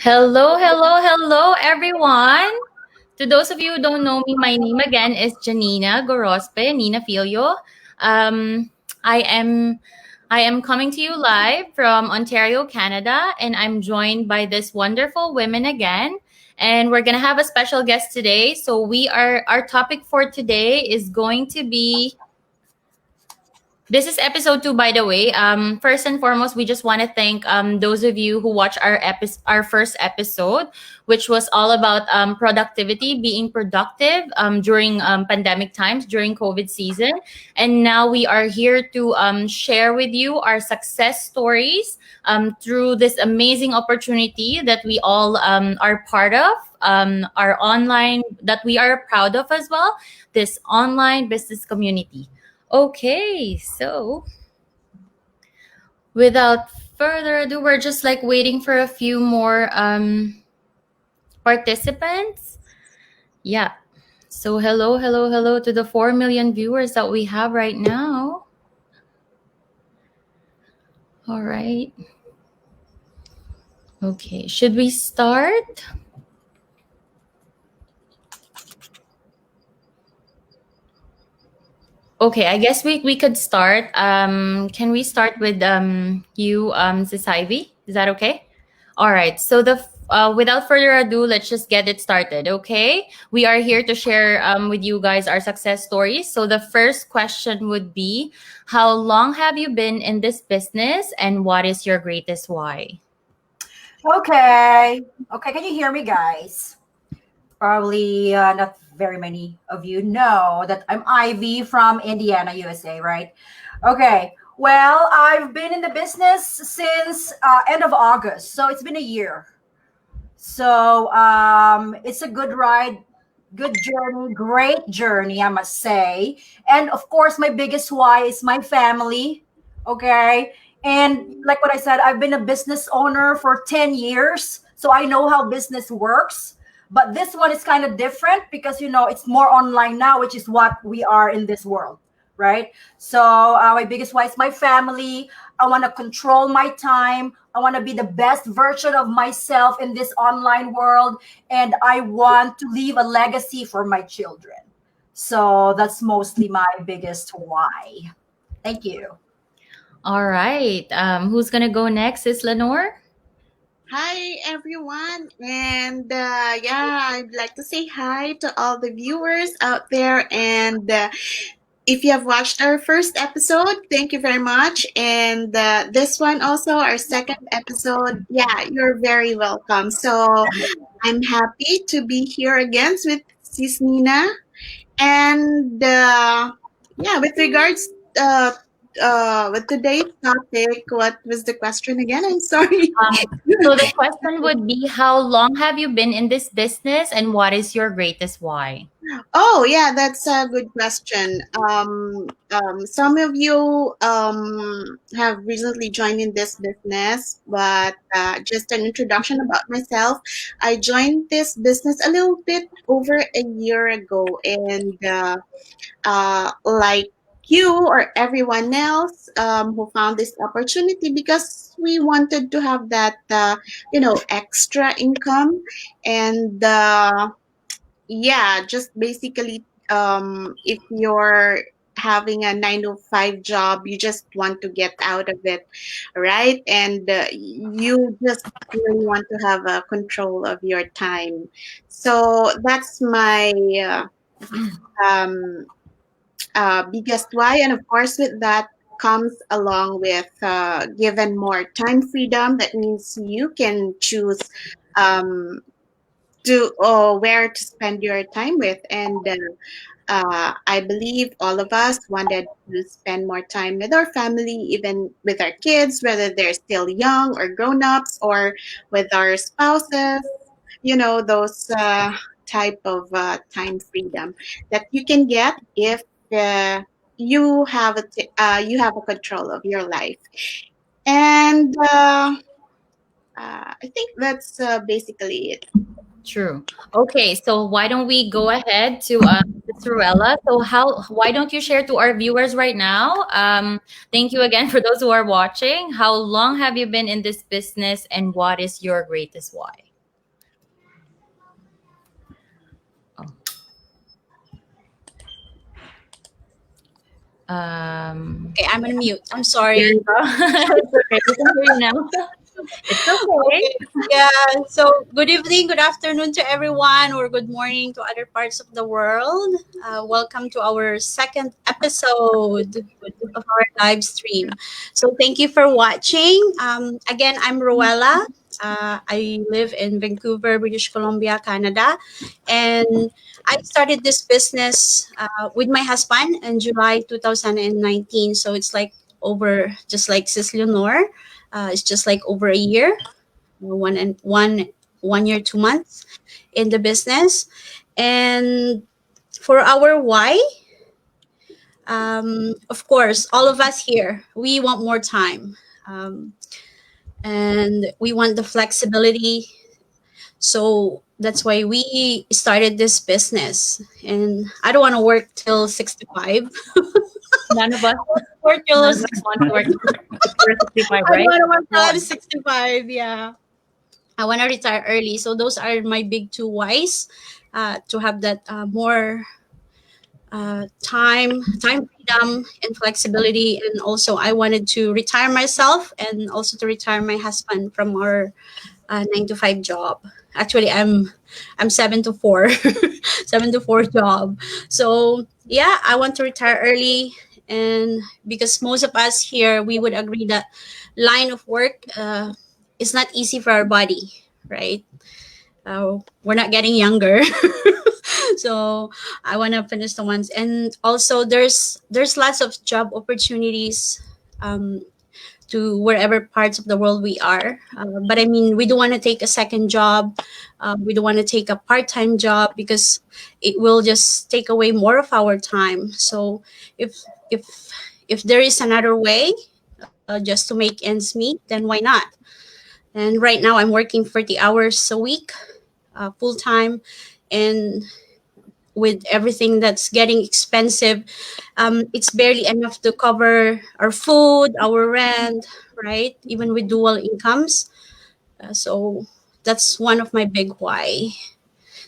Hello, hello, hello, everyone. To those of you who don't know me, my name again is Janina Gorospe, Nina Filio. Um, I am I am coming to you live from Ontario, Canada, and I'm joined by this wonderful women again. And we're gonna have a special guest today. So our topic for today is going to be this is episode 2, by the way. First and foremost, we just want to thank those of you who watched our first episode, which was all about productivity, being productive during pandemic times, during COVID season. And now we are here to share with you our success stories through this amazing opportunity that we all are part of, our online, that we are proud of as well, this online business community. Okay, so without further ado, we're just like waiting for a few more participants. Yeah. So hello, hello, hello to the 4 million viewers that we have right now. All right. Okay, should we start? Okay, I guess we could start. Can we start with you, Sis Ivy? Is that okay? All right. So without further ado, let's just get it started. Okay, we are here to share with you guys our success stories. So the first question would be, how long have you been in this business, and what is your greatest why? Okay. Okay. Can you hear me, guys? Probably not very many of you know that I'm Ivy from Indiana, USA, right? Okay. Well, I've been in the business since end of August, so it's been a year. So it's a good ride, good journey, great journey, I must say. And of course, my biggest why is my family. Okay. And like what I said, I've been a business owner for 10 years. So I know how business works. But this one is kind of different because, it's more online now, which is what we are in this world. Right. So my biggest why is my family. I want to control my time. I want to be the best version of myself in this online world. And I want to leave a legacy for my children. So that's mostly my biggest why. Thank you. All right. Who's gonna go next? Is Lenore? Hi, everyone. And yeah, I'd like to say hi to all the viewers out there. And if you have watched our first episode, thank you very much. And this one also, our second episode, yeah, you're very welcome. So I'm happy to be here again with Sis Nina. And yeah, with regards with today's topic, what was the question again? I'm sorry. So the question would be, how long have you been in this business, and what is your greatest why? Oh, yeah, that's a good question. Some of you have recently joined in this business, but just an introduction about myself. I joined this business a little bit over a year ago, and like you or everyone else who found this opportunity because we wanted to have that, extra income and. Yeah, just basically, if you're having a 9 to 5 job, you just want to get out of it, right? And you just really want to have a control of your time. So that's my um, biggest why. And of course, with that comes along with given more time freedom. That means you can choose. Um, to where to spend your time with. And I believe all of us wanted to spend more time with our family, even with our kids, whether they're still young or grown ups, or with our spouses. Those type of time freedom that you can get if uh, you have a control of your life. And I think that's basically it. True. Okay, so why don't we go ahead to Sorella? So why don't you share to our viewers right now? Thank you again for those who are watching. How long have you been in this business, and what is your greatest why? Okay, I'm on mute. I'm there sorry. you go. It's okay. We can hear you now. It's okay. Okay. Yeah. So, good evening, good afternoon to everyone, or good morning to other parts of the world. Welcome to our second episode of our live stream. So, thank you for watching. Again, I'm Roella. I live in Vancouver, British Columbia, Canada, and I started this business with my husband in July 2019. So it's like over, just like Sis Leonor, it's just like over a year, 1 year 2 months in the business. And for our why, of course, all of us here, we want more time, and we want the flexibility. So that's why we started this business. And I don't want to work till 65. None of us, Work till none of us want to work for 65, I right? want to work till No I'm one. 65. Yeah. I want to retire early. So those are my big two whys, to have that more time freedom and flexibility. And also I wanted to retire myself and also to retire my husband from our 9 to 5 job. Actually, I'm 7 to 4, 7 to 4 job. So yeah, I want to retire early, and because most of us here we would agree that line of work is not easy for our body, right? We're not getting younger. So I want to finish the ones, and also there's lots of job opportunities, um, to wherever parts of the world we are. But I mean, we don't want to take a second job. We don't want to take a part-time job because it will just take away more of our time. So if if if there is another way, just to make ends meet, then why not? And right now I'm working 40 hours a week, full time, and with everything that's getting expensive, it's barely enough to cover our food, our rent, right? Even with dual incomes. So that's one of my big why.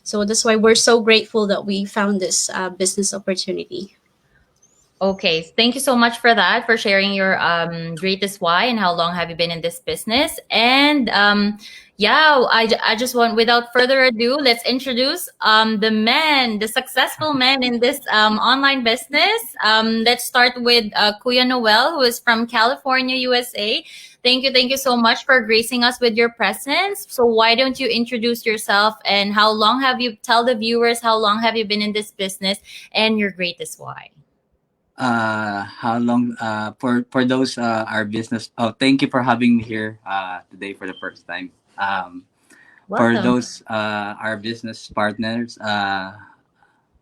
So that's why we're so grateful that we found this business opportunity. Okay, thank you so much for that, for sharing your greatest why and how long have you been in this business. And yeah, I just want, without further ado, let's introduce the man, the successful man in this online business. Let's start with Kuya Noel, who is from California, USA. Thank you so much for gracing us with your presence. So why don't you introduce yourself, and how long have you, tell the viewers how long have you been in this business and your greatest why? How long for those our business, oh, thank you for having me here today for the first time. For Welcome. those our business partners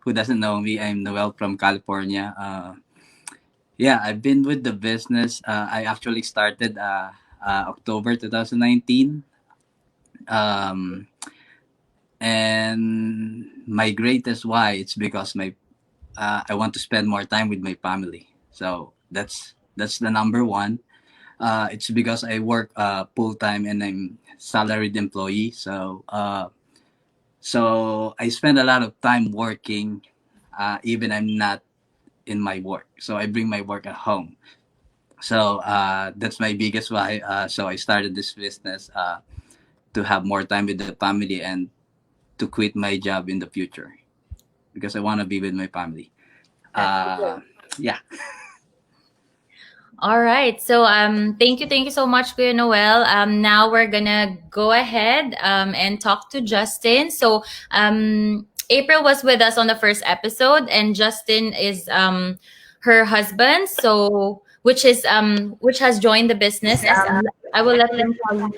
who doesn't know me, I'm Noel from California. Yeah, I've been with the business. I actually started October 2019. um and my greatest why, it's because my I want to spend more time with my family. So that's the number one. It's because I work full time and I'm salaried employee. So I spend a lot of time working, even I'm not in my work. So I bring my work at home. So that's my biggest why. So I started this business to have more time with the family and to quit my job in the future because I want to be with my family. That's Uh, yeah. all right. So thank you so much, Kuya Noel. Now we're gonna go ahead and talk to Justin. So April was with us on the first episode, and Justin is her husband. So which has joined the business. I will let them tell you.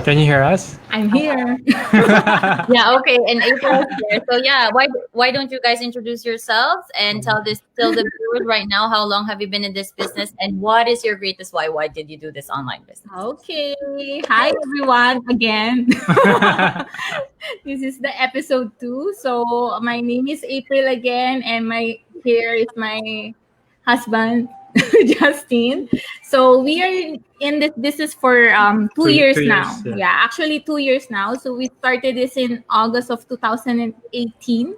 Can you hear us? I'm here. Yeah, okay, and April is there. So yeah, why don't you guys introduce yourselves and tell the viewers right now how long have you been in this business, and what is your greatest why? Why did you do this online business? Okay. Hi, everyone, again. This is the episode 2. So, my name is April again, and here is my husband, Justin. So, we are in this business for 2 years now. Yeah. Actually 2 years now. So, we started this in August of 2018.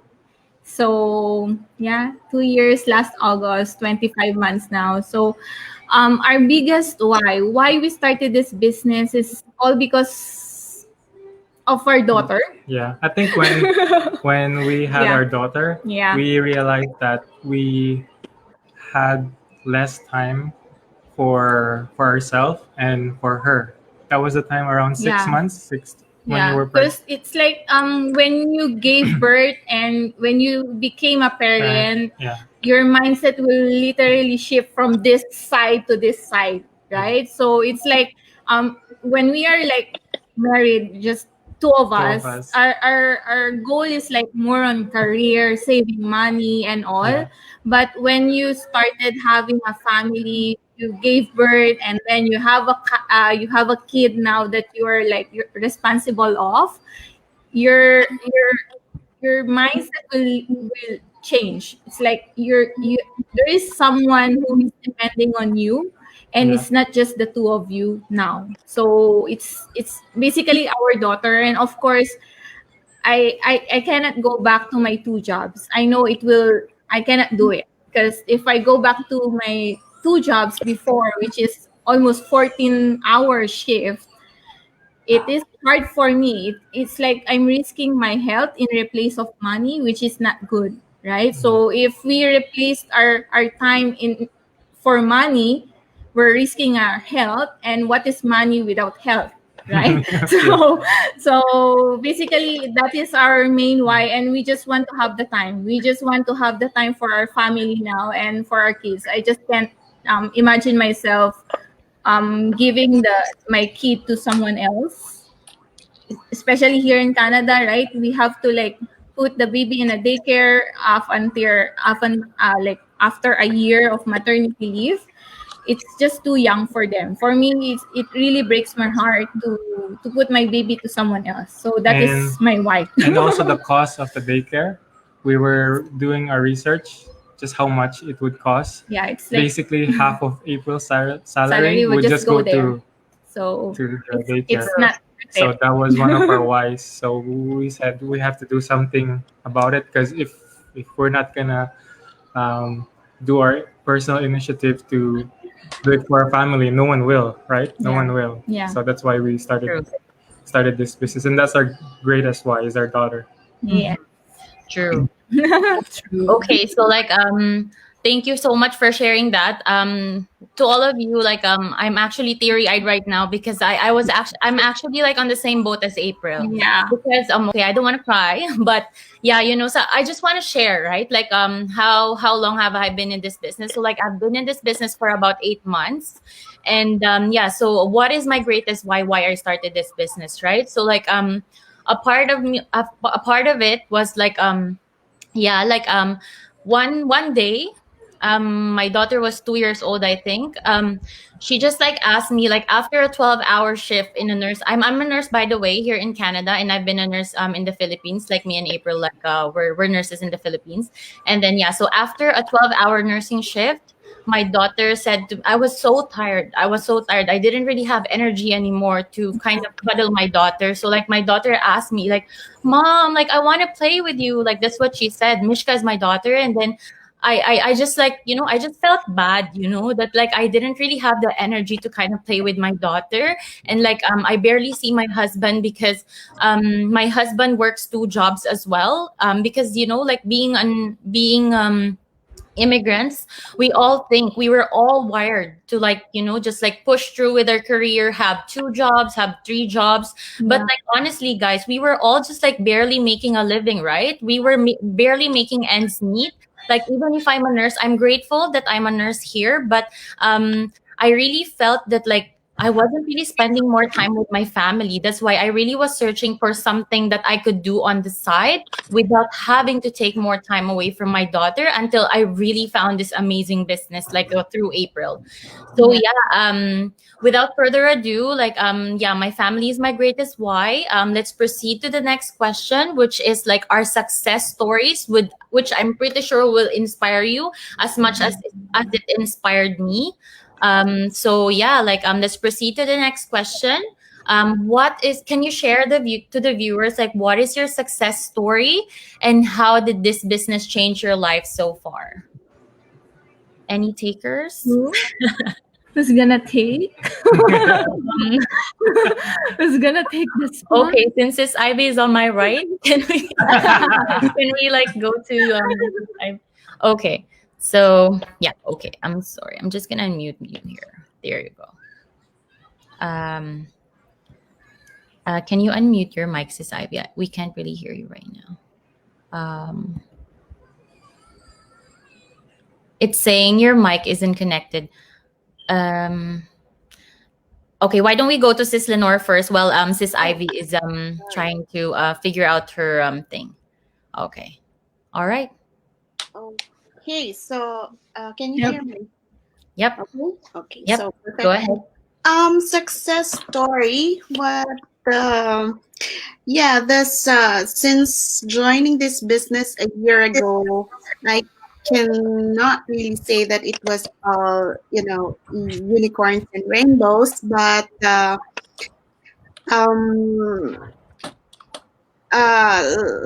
So yeah, 2 years last August, 25 months now. So our biggest why we started this business is all because of our daughter. Yeah, I think when we had Yeah. our daughter, Yeah. we realized that we had less time for ourselves and for her. That was the time around 6 months, when you Yeah, were pregnant. because it's like when you gave birth and when you became a parent, Yeah, your mindset will literally shift from this side to this side, right? So it's like when we are like married, just two of two of us, us. our goal is like more on career, saving money and all. Yeah. But when you started having a family, you gave birth, and then you have a kid now that you're responsible of. Your mindset will change. It's like there is someone who is depending on you, and Yeah. it's not just the two of you now. So it's basically our daughter, and of course I cannot go back to my two jobs. I know I cannot do it because if I go back to my two jobs before, which is almost 14-hour shift, it is hard for me. It's like I'm risking my health in replace of money, which is not good, right? So if we replaced our time in for money, we're risking our health. And what is money without health, right? So basically that is our main why, and we just want to have the time. We just want to have the time for our family now and for our kids. I just can't imagine myself giving my kid to someone else, especially here in Canada, right? We have to like put the baby in a daycare like after a year of maternity leave. It's just too young for them. For me, it really breaks my heart to put my baby to someone else. So that And- is my why. And also the cost of the daycare. We were doing our research, just how much it would cost. Yeah, it's like Basically, half of April's salary salary would just go there. to So the daycare. it's not So that was one of our whys. So we said we have to do something about it, because if we're not gonna do our personal initiative to do it for our family, no one will, right? No Yeah. one will. Yeah. So that's why we started True. this business, and that's our greatest why, is our daughter. Yeah. True. True. Okay, so like thank you so much for sharing that. To all of you, like I'm actually teary-eyed right now because I'm actually like on the same boat as April. Yeah. Because okay, I don't want to cry, but yeah, so I just want to share, right? Like how long have I been in this business? So like I've been in this business for about 8 months. And yeah, so what is my greatest why I started this business, right? So like a part of me a part of it was like yeah, like one day my daughter was 2 years old, I think. She just like asked me, like after a 12-hour shift in a nurse. I'm a nurse, by the way, here in Canada, and I've been a nurse in the Philippines. Like me and April, like we're nurses in the Philippines. And then yeah, so after a 12-hour nursing shift, my daughter said I was so tired. I didn't really have energy anymore to kind of cuddle my daughter. So like my daughter asked me, like, Mom, like I want to play with you. Like that's what she said. Mishka is my daughter. And then I just like, I just felt bad, that like I didn't really have the energy to kind of play with my daughter. And like I barely see my husband because my husband works two jobs as well. Because like being immigrants, we all think we were all wired to like just like push through with our career, have two jobs, have three jobs. But like honestly guys, we were all just like barely making a living, right? We were barely making ends meet. Like even if I'm a nurse, I'm grateful that I'm a nurse here, but I really felt that like I wasn't really spending more time with my family. That's why I really was searching for something that I could do on the side without having to take more time away from my daughter, until I really found this amazing business like through April. So yeah, without further ado, like yeah, my family is my greatest why. Let's proceed to the next question, which is like our success stories, with which I'm pretty sure will inspire you as much as it inspired me. So yeah, like let's proceed to the next question. What is? Can you share to the viewers, like, what is your success story, and how did this business change your life so far? Any takers? Who? Who's gonna take? Um, Who's gonna take this one? okay, since this Ivy is on my right, can we like go to okay. So yeah, okay. I'm sorry. I'm just gonna unmute you here. There you go. Can you unmute your mic, Sis Ivy? We can't really hear you right now. It's saying your mic isn't connected. Okay, why don't we go to Sis Lenore first while Sis Ivy is trying to figure out her thing. Okay. All right. Okay, so can you Yep. hear me? Yep. Okay. Okay. Yep. So perfect. Go ahead. Success story. What? Yeah. This since joining this business a year ago, I cannot really say that it was all unicorns and rainbows, but um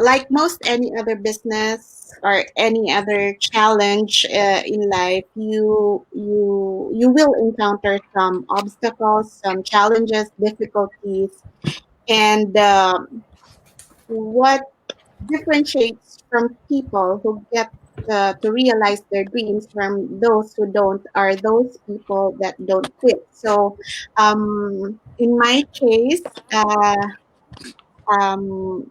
like most any other business or any other challenge in life, you will encounter some obstacles, some challenges, difficulties, and what differentiates from people who get to realize their dreams from those who don't are those people that don't quit. So, in my case, um,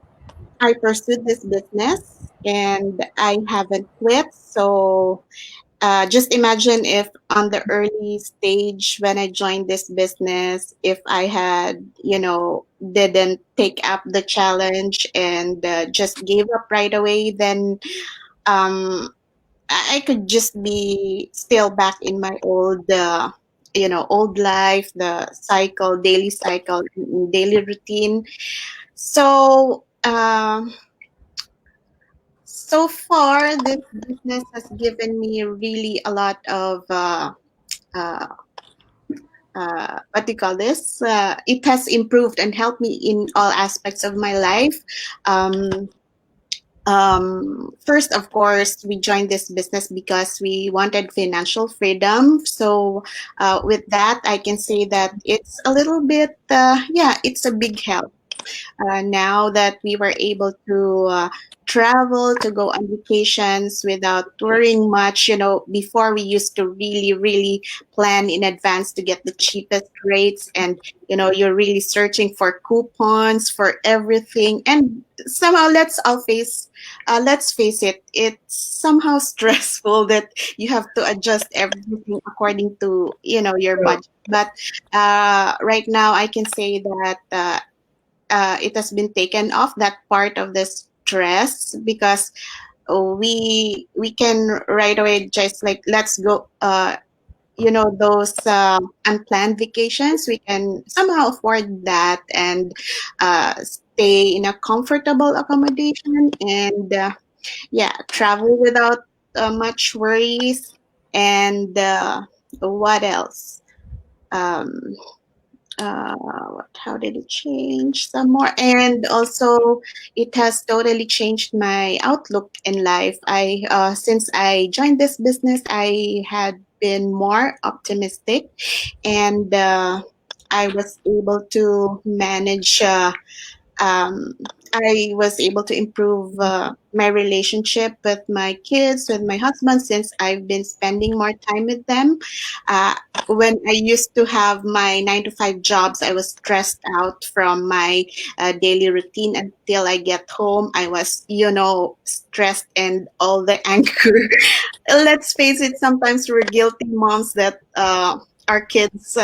I pursued this business and I haven't quit. So just imagine if on the early stage when I joined this business, if I had, didn't take up the challenge and just gave up right away, then I could just be still back in my old life, the daily cycle, daily routine. So, so far, this business has given me really a lot of uh, what do you call this? It has improved and helped me in all aspects of my life. Um, First, of course, we joined this business because we wanted financial freedom. So, with that, I can say that it's a little bit, yeah, it's a big help. Now that we were able to travel, to go on vacations without worrying much. Before we used to really, really plan in advance to get the cheapest rates, and you're really searching for coupons for everything. And somehow, let's face it, it's somehow stressful that you have to adjust everything according to your budget. But right now, I can say that. It has been taken off, that part of the stress, because we can right away just like let's go, those unplanned vacations, we can somehow afford that and stay in a comfortable accommodation and yeah, travel without much worries. And what else? um, how did it change some more? And also, it has totally changed my outlook in life. Since I joined this business, I had been more optimistic, and I was able to manage. I was able to improve my relationship with my kids, with my husband, since I've been spending more time with them. Uh, when I used to have my 9 to 5 jobs, I was stressed out from my daily routine until I get home. I was, stressed and all the anger. Let's face it, sometimes we're guilty moms that our kids,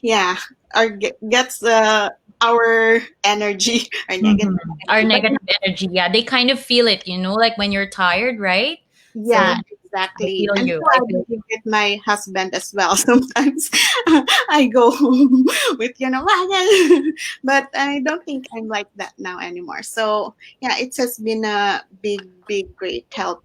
yeah, gets our energy, our negative Mhm. Our energy. But negative energy. Yeah, they kind of feel it, like when you're tired, right? yeah, I exactly. feel And you. so I believe with my husband as well. Sometimes I go home with, but I don't think I'm like that now anymore. So yeah, it has been a big, big, great help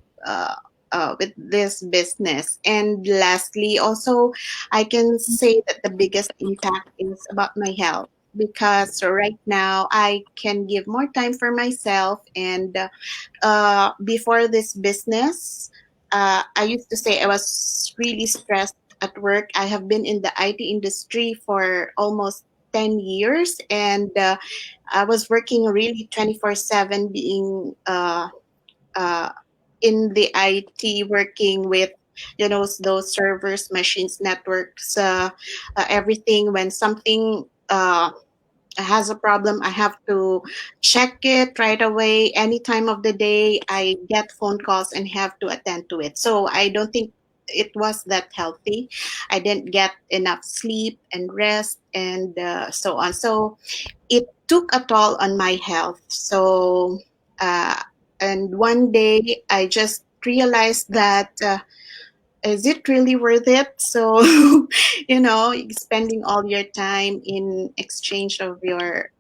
with this business. And lastly, also, I can say that the biggest impact is about my health. because right now I can give more time for myself. And before this business, I used to say I was really stressed at work. I have been in the IT industry for almost 10 years, and I was working really 24/7, being uh, in the IT, working with those servers, machines, networks, everything. When something has a problem, I have to check it right away. Any time of the day, I get phone calls and have to attend to it. So I don't think it was that healthy. I didn't get enough sleep and rest, and so on. So it took a toll on my health. So, uh, and one day I just realized that. Is it really worth it? So, spending all your time in exchange of your,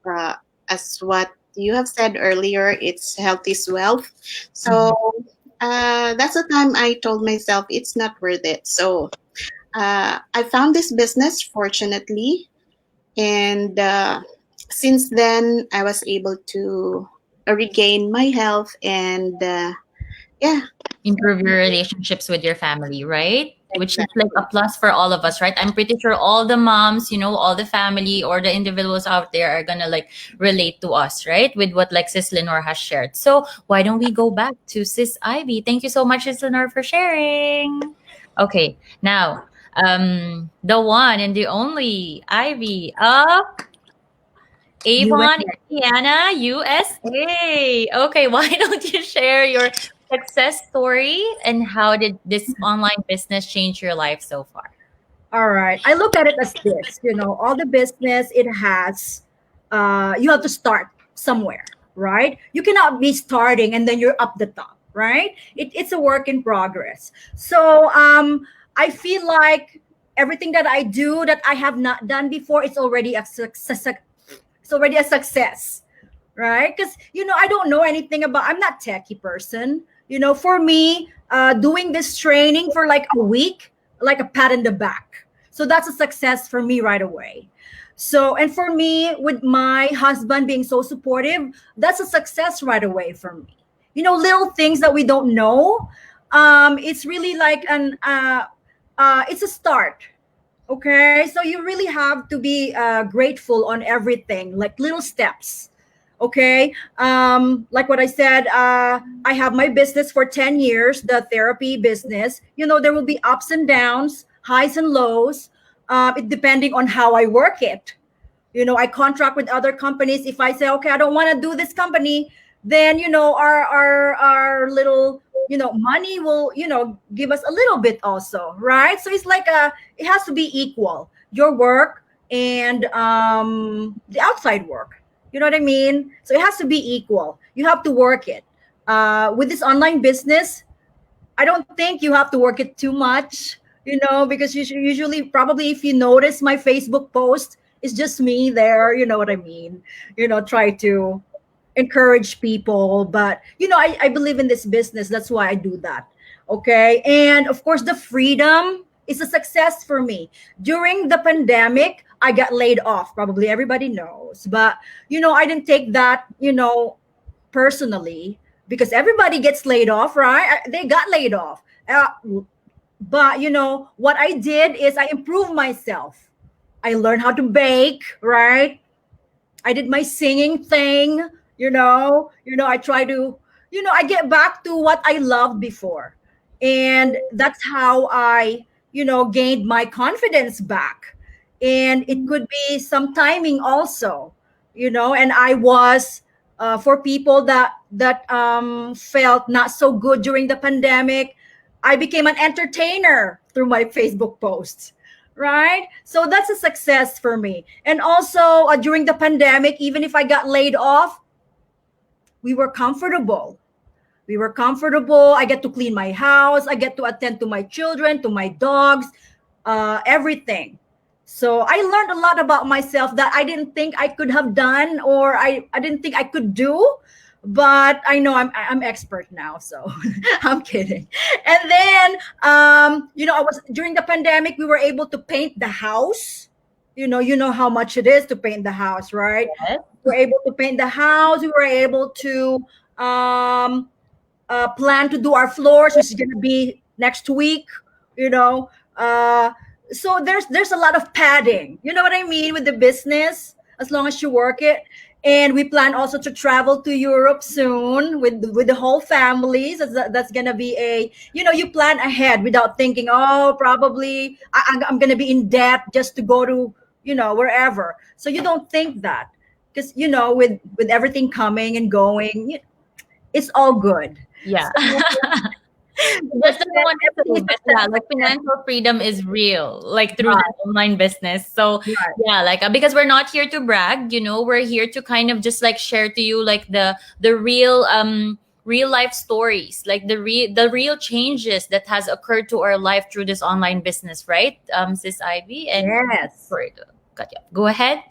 as what you have said earlier, it's health is wealth. So, that's the time I told myself it's not worth it. So, I found this business, fortunately, and since then I was able to regain my health, and yeah. Improve your relationships with your family, right? Which is like a plus for all of us, right? I'm pretty sure all the moms, all the family or the individuals out there are gonna like relate to us, right? With what like Sis Lenore has shared. So why don't we go back to Sis Ivy? Thank you so much, Sis Lenore, for sharing. Okay, now the one and the only Ivy of Avon, Indiana, USA. Okay, why don't you share your success story and how did this online business change your life so far? All right. I look at it as this, all the business it has, you have to start somewhere, right? You cannot be starting and then you're up the top, right? It's a work in progress. So I feel like everything that I do that I have not done before, it's already a success. It's already a success, right? Because I don't know anything about. I'm not techie person. For me, doing this training for like a week, like a pat in the back. So that's a success for me right away. So, and for me, with my husband being so supportive, that's a success right away for me. Little things that we don't know. It's really like it's a start. Okay, so you really have to be grateful on everything, like little steps. Okay, like what I said, I have my business for 10 years, the therapy business. There will be ups and downs, highs and lows, it depending on how I work it. I contract with other companies. If I say, okay, I don't want to do this company, then our little money will give us a little bit also, right? So it's like it has to be equal, your work and the outside work. You know what I mean? So it has to be equal. You have to work it. With this online business, I don't think you have to work it too much, because usually, probably, if you notice my Facebook post, it's just me there. You know what I mean? Try to encourage people. But, I believe in this business. That's why I do that. Okay. And of course, the freedom is a success for me. During the pandemic, I got laid off. Probably everybody knows. But, I didn't take that, personally, because everybody gets laid off, right? They got laid off. But, what I did is I improved myself. I learned how to bake, right? I did my singing thing, I try to, I get back to what I loved before. And that's how I, gained my confidence back. And it could be some timing also, and I was, for people that felt not so good during the pandemic, I became an entertainer through my Facebook posts, right? So that's a success for me. And also during the pandemic, even if I got laid off, we were comfortable. We were comfortable. I get to clean my house. I get to attend to my children, to my dogs, everything. So I learned a lot about myself that I didn't think I could have done, or I didn't think I could do. But I know I'm expert now, so I'm kidding. And then I was during the pandemic, we were able to paint the house. You know how much it is to paint the house, right? Yes. We were able to paint the house. We were able to um, plan to do our floors, which is going to be next week. You know, so there's a lot of padding. You know what I mean with the business, as long as you work it. And we plan also to travel to Europe soon with the whole family. So that's gonna be a, you plan ahead without thinking, oh, probably I'm gonna be in debt just to go to wherever. So you don't think that, because with everything coming and going, it's all good. Yeah. But Just don't want to say, but yeah, like financial freedom is real, like through the online business. So Right. yeah, like because we're not here to brag, we're here to kind of just like share to you like the real life stories, like the real changes that has occurred to our life through this online business, right? Sis Ivy, and Yes. sorry to cut you off. Go ahead.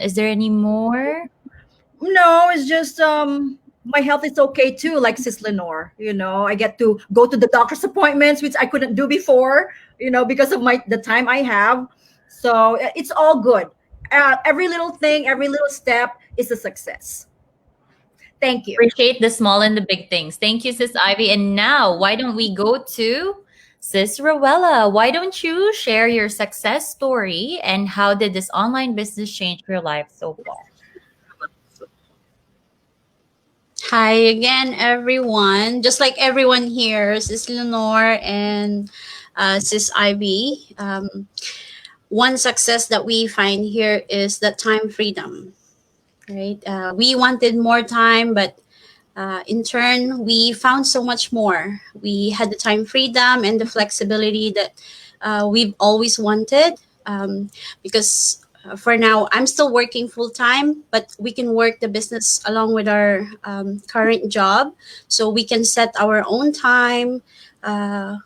Is there any more? No, it's just my health is okay too, like Sis Lenore. I get to go to the doctor's appointments, which I couldn't do before, because of the time I have. So it's all good. Every little thing, every little step is a success. Thank you. Appreciate the small and the big things. Thank you, Sis Ivy. And now, why don't we go to Sis Rowella? Why don't you share your success story and how did this online business change your life so far? Hi again, everyone. Just like everyone here, Sis Lenore and Sis Ivy. One success that we find here is the time freedom, right? We wanted more time, but in turn, we found so much more. We had the time freedom and the flexibility that we've always wanted. Because for now, I'm still working full time, but we can work the business along with our current job. So we can set our own time.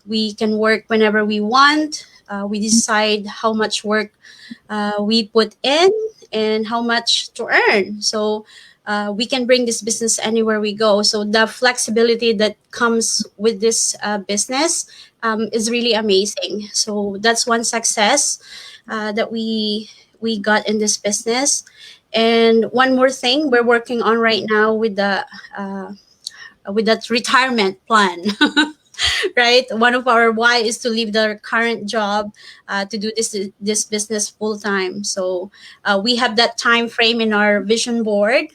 We can work whenever we want. We decide how much work we put in and how much to earn. So we can bring this business anywhere we go. So the flexibility that comes with this business is really amazing. So that's one success that we got in this business. And one more thing we're working on right now with that retirement plan. Right, one of our why is to leave the current job to do this business full time. So we have that time frame in our vision board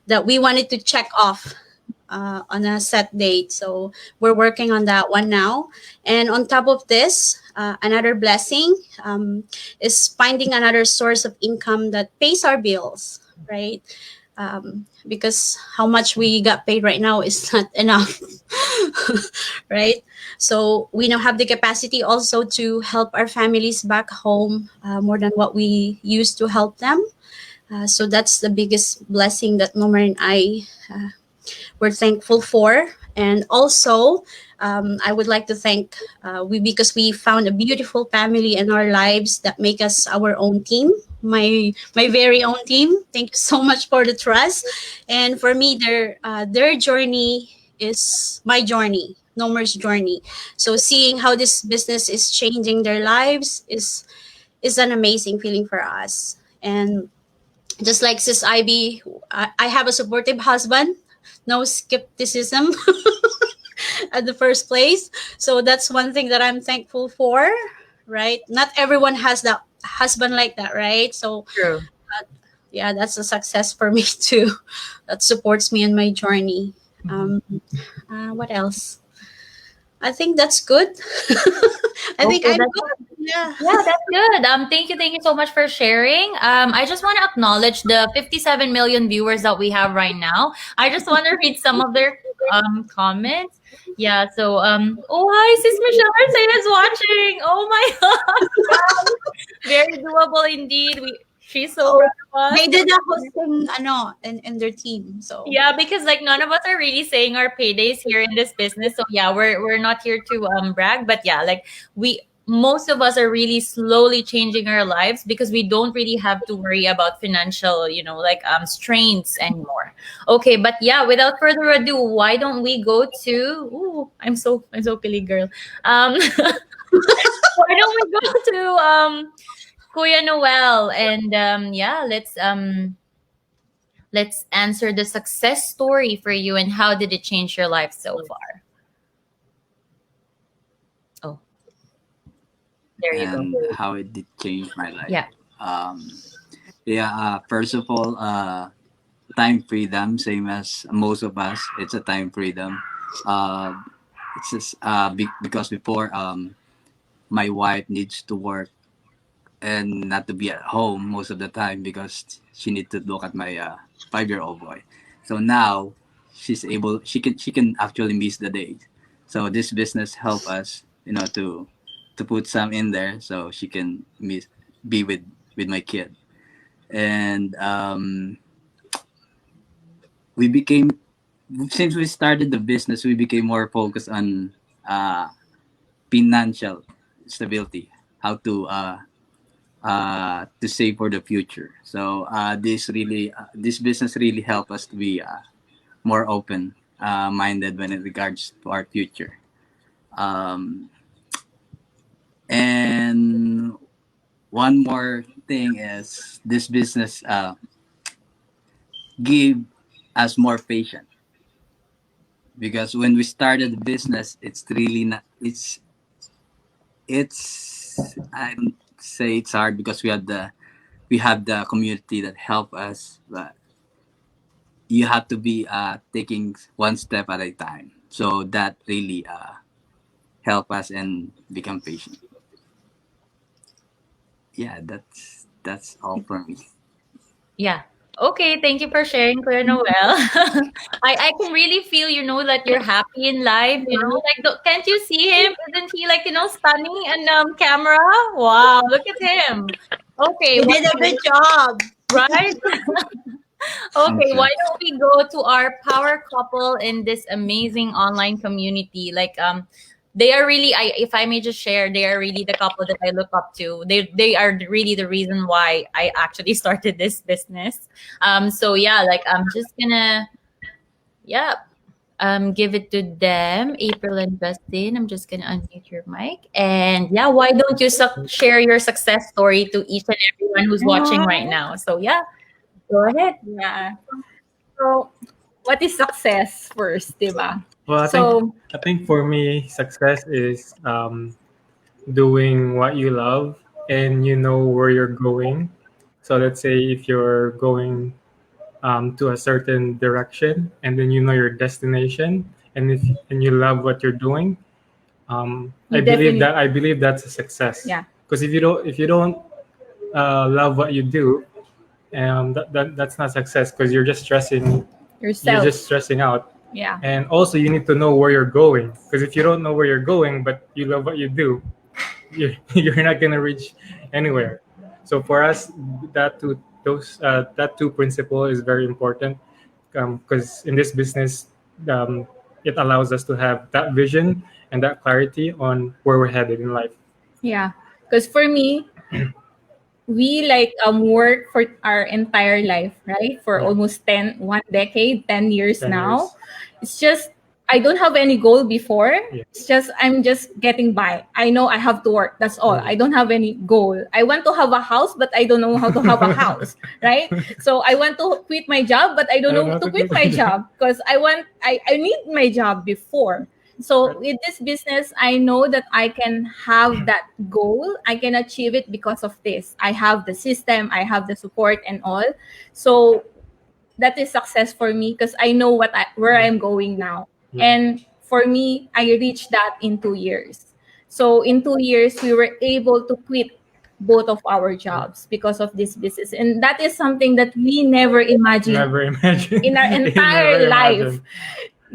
that we wanted to check off on a set date. So we're working on that one now. And on top of this, another blessing is finding another source of income that pays our bills, right? Because how much we got paid right now is not enough, right? So we now have the capacity also to help our families back home more than what we used to help them. So that's the biggest blessing that Nomer and I were thankful for. And also, I would like to thank because we found a beautiful family in our lives that make us our own team, my very own team. Thank you so much for the trust. And for me, their journey is my journey, Nomer's journey. So seeing how this business is changing their lives is an amazing feeling for us. And just like Sis Ivy, I have a supportive husband, no skepticism at the first place. So that's one thing that I'm thankful for, right? Not everyone has that husband like that, right? So True. yeah, that's a success for me too. That supports me in my journey. What else? I think that's good. I think Okay, I'm that's good. Yeah. Yeah, that's good. Thank you so much for sharing. I just want to acknowledge the 57 million viewers that we have right now. I just want to read some of their comments. Yeah, so oh hi, Sis Michelle Arcea is watching. Oh my god. Very doable indeed. She's so proud of us. They did a hosting in their team. So Yeah, because like none of us are really saying our paydays here in this business. So yeah, we're not here to brag, but yeah, like most of us are really slowly changing our lives because we don't really have to worry about financial, strains anymore. Okay, but yeah, without further ado, why don't we go to I'm so silly girl. Why don't we go to Kuya Noel, and yeah, let's answer the success story for you and how did it change your life so far. Oh, there you go. And how it did change my life. Yeah. Um, yeah. First of all, time freedom, same as most of us. It's a time freedom. Uh, it's just because before my wife needs to work and not to be at home most of the time because she needs to look at my 5-year-old boy. So now she can actually miss the days. So this business help us, to put some in there so she can be with my kid. And we became since we started the business, we became more focused on uh, financial stability, how to save for the future. So this business really helped us to be more open minded when it regards to our future. Um, and one more thing is this business give us more patience because when we started the business, it's really not. It's I don't say it's hard because we have the community that help us, but you have to be taking one step at a time. So that really help us and become patient. Yeah, that's all for me. Yeah. Okay, thank you for sharing, Kuya Noel. I can really feel, that you're happy in life. Like, can't you see him? Isn't he like, stunning on camera? Wow, look at him. Okay, You did a good job. right? Okay, Okay. why don't we go to our power couple in this amazing online community? Like, they are really, if I may just share, they are really the couple that I look up to. They are really the reason why I actually started this business. So yeah, like I'm just gonna, yeah, give it to them, April and Justin. I'm just gonna unmute your mic, and yeah, why don't you share your success story to each and everyone who's watching right now? So yeah, go ahead. Yeah. So, what is success first, diba? Well, So, I think for me, success is doing what you love and you know where you're going. So let's say if you're going to a certain direction and then you know your destination and you love what you're doing, You I believe that's a success. Yeah. Because if you don't love what you do, that's not success because you're yourself. just stressing out. Yeah. And also you need to know where you're going because if you don't know where you're going but you love what you do, you're not gonna reach anywhere. So for us, that two principle is very important because in this business, um, it allows us to have that vision and that clarity on where we're headed in life. Yeah. Because for me, we like work for our entire life, right? For Yeah. almost 1 decade, 10 years 10 now. years. It's just I don't have any goal before. Yeah. It's just I'm just getting by. I know I have to work. That's all. I don't have any goal. I want to have a house, but I don't know how to have a house, right? So I want to quit my job, but I don't know to quit my job because I need my job before. So with this business, I know that I can have that goal. I can achieve it because of this. I have the system, I have the support and all. So that is success for me because I know where I'm going now. Yeah. And for me, I reached that in 2 years. So in 2 years, we were able to quit both of our jobs because of this business. And that is something that we never imagined Never imagine in our You entire never life. imagine.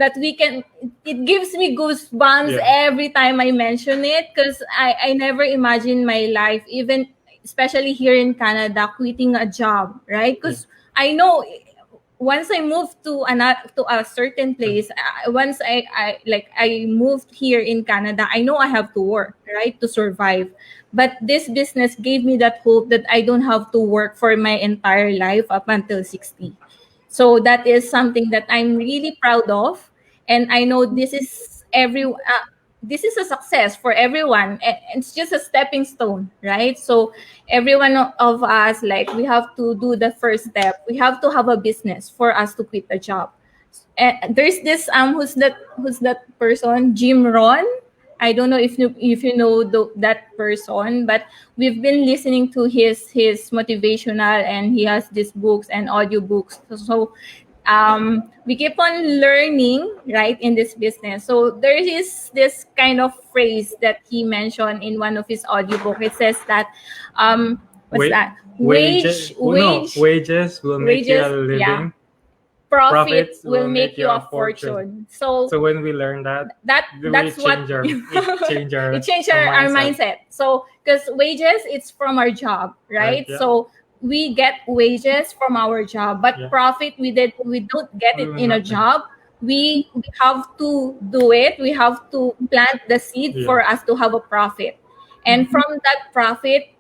That we can, it gives me goosebumps Yeah. every time I mention it because I never imagined my life, even especially here in Canada, quitting a job, right? Because I know once I moved to a certain place, once I moved here in Canada, I know I have to work, right, to survive. But this business gave me that hope that I don't have to work for my entire life up until 60. So that is something that I'm really proud of, and I know this is this is a success for everyone. It's just a stepping stone, right? So every one of us, like, we have to do the first step. We have to have a business for us to quit the job. And there's this who's that person, Jim Ron. I don't know if you know that person, but we've been listening to his motivational, and he has these books and audiobooks. So we keep on learning, right, in this business. So there is this kind of phrase that he mentioned in one of his audiobook. It says that what's Wait, that? wages will make you a wages, living. yeah. Profit Profits will make you a fortune. So So when we learn that, that's we what change our it changed our mindset. So because wages, it's from our job, right? Yeah. So we get wages from our job, but Yeah. profit we don't get We it will in a not. job. We have to do it. We have to plant the seed Yeah. for us to have a profit, and from that profit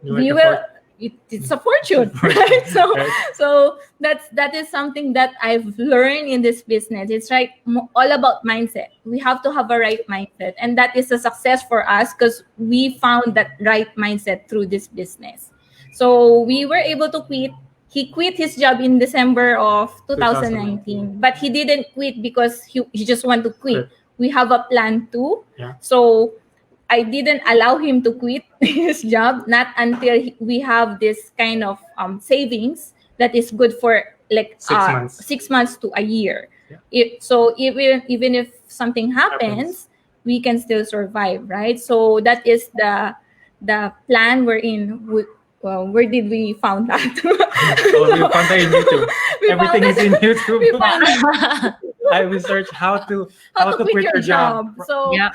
You we make a will it's a fortune, right? So Right. so that is something that I've learned in this business. It's like all about mindset. We have to have a right mindset, and that is a success for us because we found that right mindset through this business. So we were able to quit. He quit his job in December of 2019, but he didn't quit because he just want to quit. Quit. We have a plan too. Yeah. So I didn't allow him to quit his job, not until we have this kind of savings that is good for like 6 months. 6 months to a year. Yeah. So even if something happens, we can still survive, right? So that is the plan we're in. Well, where did we found that? Oh, we found that in YouTube. We Everything found is in we YouTube. found that I researched how to quit your job. So Yeah.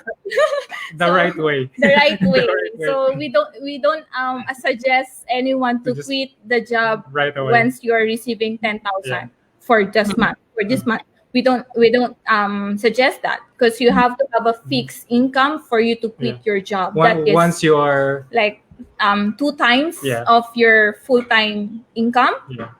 the So- right way. the right way. right way. So we don't suggest anyone to To just- quit the job Right away. once you are receiving 10,000 for this month. For this month, we don't suggest that because you have to have a fixed income for you to quit your job. That is Once you are like 2 times Yeah. of your full-time income, yeah.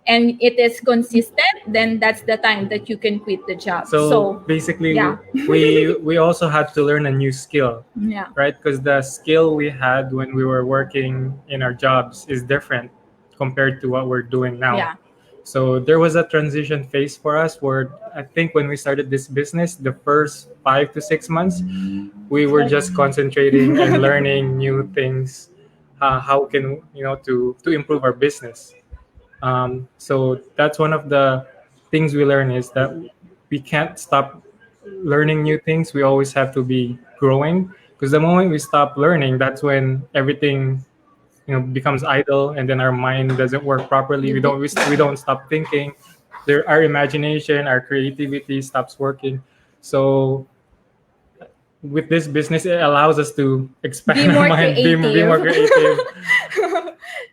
and it is consistent, then that's the time that you can quit the job. So basically, yeah. we also had to learn a new skill, Yeah. right? Because the skill we had when we were working in our jobs is different compared to what we're doing now. Yeah. So there was a transition phase for us where I think when we started this business, the first 5 to 6 months, we were just concentrating and learning new things. How can to improve our business? So that's one of the things we learn is that we can't stop learning new things. We always have to be growing because the moment we stop learning, that's when everything becomes idle, and then our mind doesn't work properly. We don't stop thinking. Our imagination, our creativity stops working. So with this business, it allows us to expand Be more our mind, be more creative.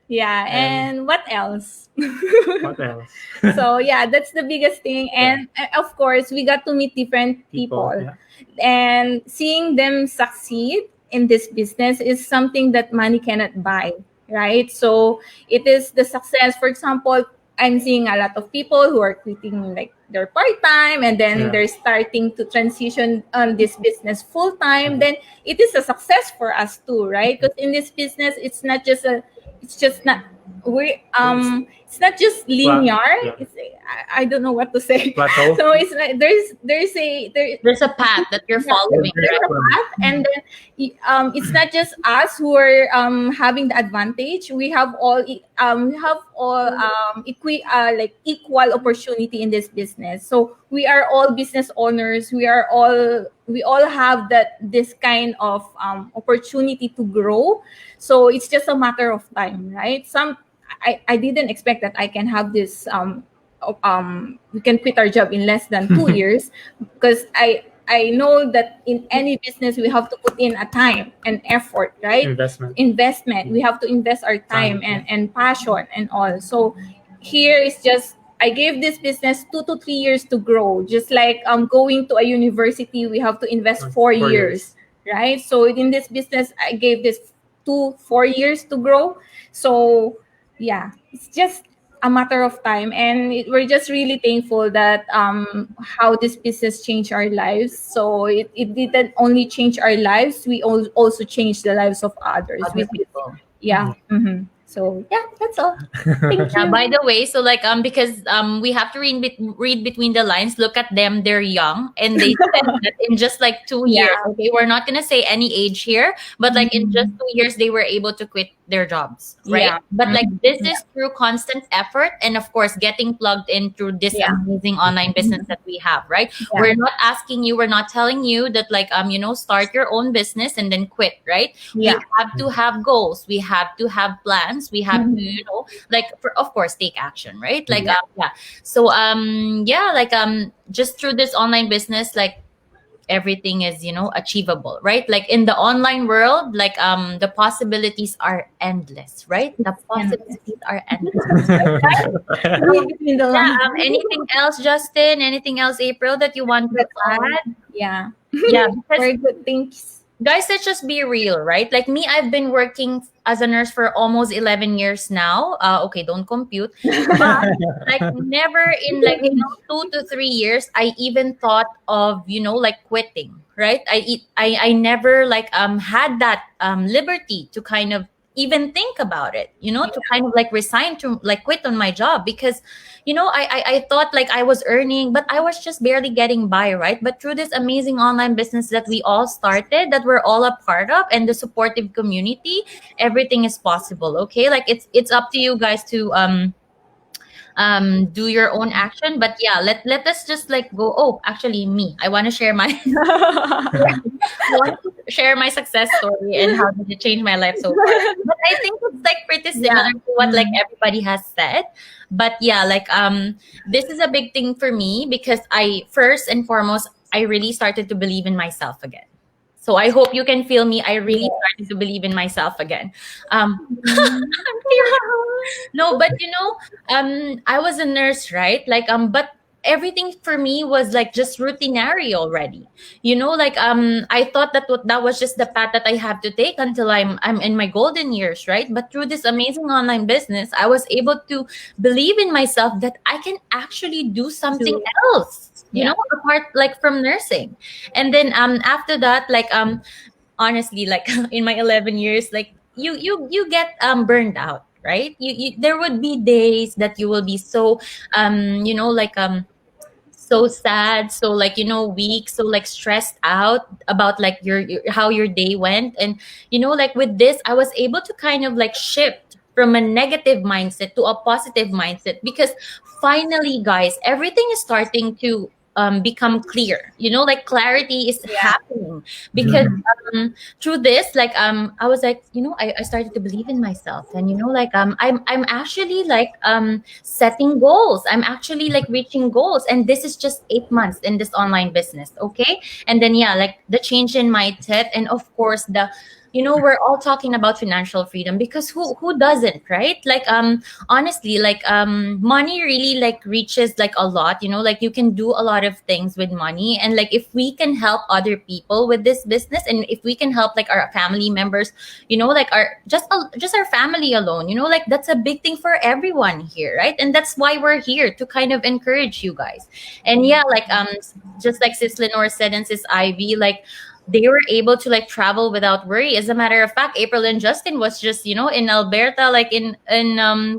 Yeah. And what else? What else? So yeah, that's the biggest thing. And of course, we got to meet different people. Yeah. And seeing them succeed in this business is something that money cannot buy, right? So it is the success. For example, I'm seeing a lot of people who are quitting like their part-time, and then Yeah. they're starting to transition on this business full-time. Then it is a success for us too, right? Because in this business, it's not just linear. Yeah. I don't know what to say. Plateau. So it's like there's There's a path that you're following, there's right? a path, and then it's not just us who are having the advantage. We have all equal opportunity in this business. So we are all business owners. We all have this kind of opportunity to grow. So it's just a matter of time, right? I didn't expect that I can have this we can quit our job in less than 2 years, because I know that in any business we have to put in a time and effort, right? Investment. We have to invest our time and passion and all. So here is just I gave this business 2 to 3 years to grow. Just like going to a university, we have to invest 4 years, right? So in this business, I gave this 4 years to grow. So yeah, it's just a matter of time, and we're just really thankful that how this business changed our lives. So it didn't only change our lives, we also changed the lives of others Other with it. people. Yeah. So yeah, that's all. Thank Yeah, you. by the way, so like because we have to read between the lines. Look at them; they're young, and they said that in just like 2 years. Yeah. Okay, we're not gonna say any age here, but like in just 2 years, they were able to quit their jobs, right? Yeah. But like this is through constant effort, and of course, getting plugged in through this Yeah. amazing online business that we have, right? Yeah. We're not asking you, we're not telling you that like start your own business and then quit, right? Yeah. We have to have goals, we have to have plans, we have to like of course take action, right? Like yeah. So yeah, like just through this online business, like everything is achievable, right? Like in the online world, like the possibilities are endless, right? The possibilities are endless. Read between the Yeah, lines. anything else, Justin? Anything else, April, that you want to add? Yeah. Yeah, because Very good. Thanks. guys, let's just be real, right? Like me, I've been working as a nurse for almost 11 years now. Okay, don't compute. But like never in like 2 to 3 years, I even thought of like quitting, right? I never like had that liberty to kind of even think about it, to kind of like resign, to like quit on my job, because I thought like I was earning, but I was just barely getting by, right? But through this amazing online business that we all started, that we're all a part of, and the supportive community, everything is possible. Okay, like it's up to you guys to do your own action. But yeah, let us just like go. Oh, actually, me, I want to share my I want to share my success story and how did it change my life so far. But I think it's like pretty similar to what like everybody has said. But yeah, like this is a big thing for me, because I first and foremost, I really started to believe in myself again. So I hope you can feel me. I really started to believe in myself again. I'm tearing. No, but I was a nurse, right? Like but everything for me was like just routinary already. Like I thought that was just the path that I have to take until I'm in my golden years, right? But through this amazing online business, I was able to believe in myself that I can actually do something else, apart like from nursing. And then after that, like honestly, like in my 11 years, like you get burned out, right? You there would be days that you will be so like so sad, so like weak, so like stressed out about like your how your day went. And like with this, I was able to kind of like shift from a negative mindset to a positive mindset, because finally, guys, everything is starting to become clear. Like clarity is happening, because through this, like I was like, I started to believe in myself. And like I'm actually like setting goals, I'm actually like reaching goals, and this is just 8 months in this online business. Okay. And then yeah, like the change in mindset, and of course the we're all talking about financial freedom, because who doesn't, right? Like honestly, like money really like reaches like a lot. Like you can do a lot of things with money, and like if we can help other people with this business, and if we can help like our family members, like our just our family alone, like that's a big thing for everyone here, right? And that's why we're here, to kind of encourage you guys. And yeah, like just like Sis Lenore said, and Sis Ivy, like they were able to like travel without worry. As a matter of fact, April and Justin was just in Alberta, like in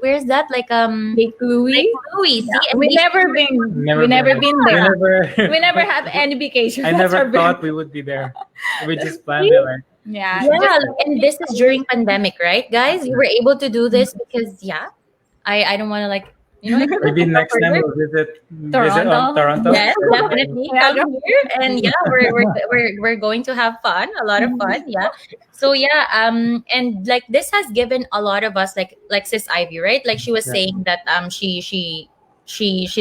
where's that, like Lake Louis. Lake Louis. Yeah. See, and We we- never been. Never We never been. been there. We We never have any vacation. I That's our never thought big- we would be there. We just planned it like Yeah. yeah, and this is during pandemic, right, guys? You were able to do this because I don't want to like maybe next time we'll visit Toronto. Toronto. Yes, definitely come here, and yeah, we're going to have fun, a lot of fun, yeah. So yeah, and like this has given a lot of us, like Sis Ivy, right? Like she was Yeah. saying that she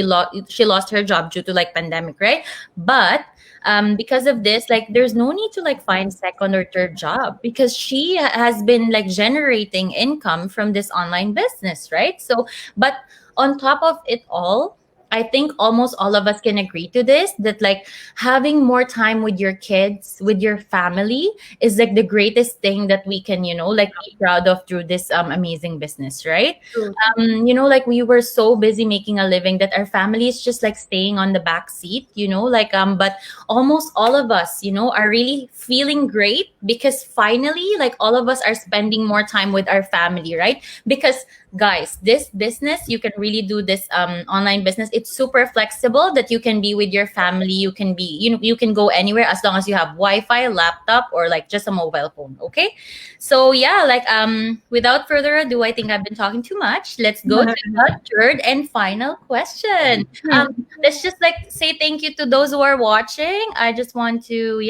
lost her job due to like pandemic, right? But because of this, like there's no need to like find second or third job, because she has been like generating income from this online business, right? So, but on top of it all, I think almost all of us can agree to this, that like having more time with your kids, with your family is like the greatest thing that we can, like be proud of through this amazing business, right? True. Like we were so busy making a living that our family is just like staying on the back seat, like but almost all of us, are really feeling great because finally like all of us are spending more time with our family, right? Because guys, this business, you can really do this online business. It's super flexible that you can be with your family. You can be, you can go anywhere as long as you have Wi-Fi, laptop, or like just a mobile phone. Okay. So yeah, like without further ado, I think I've been talking too much. Let's go to the third and final question. Let's just like say thank you to those who are watching. I just want to,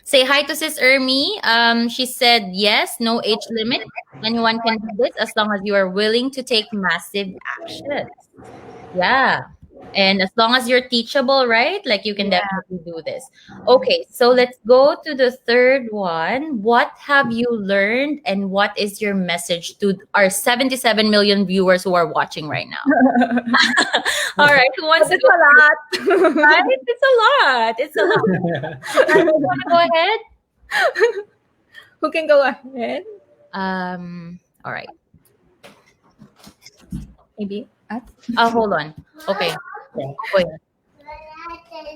say hi to Sis Ermi. She said yes, no age limit. Anyone can do this as long as you are willing to take massive actions. Yeah. And as long as you're teachable, right? Like you can definitely do this. Okay, so let's go to the third one. What have you learned and what is your message to our 77 million viewers who are watching right now? All right, who wants to It's go? a lot. Right? It's a lot. It's a lot. You want to go ahead? Who can go ahead? All right. Maybe us. Hold on. Okay. Go ahead.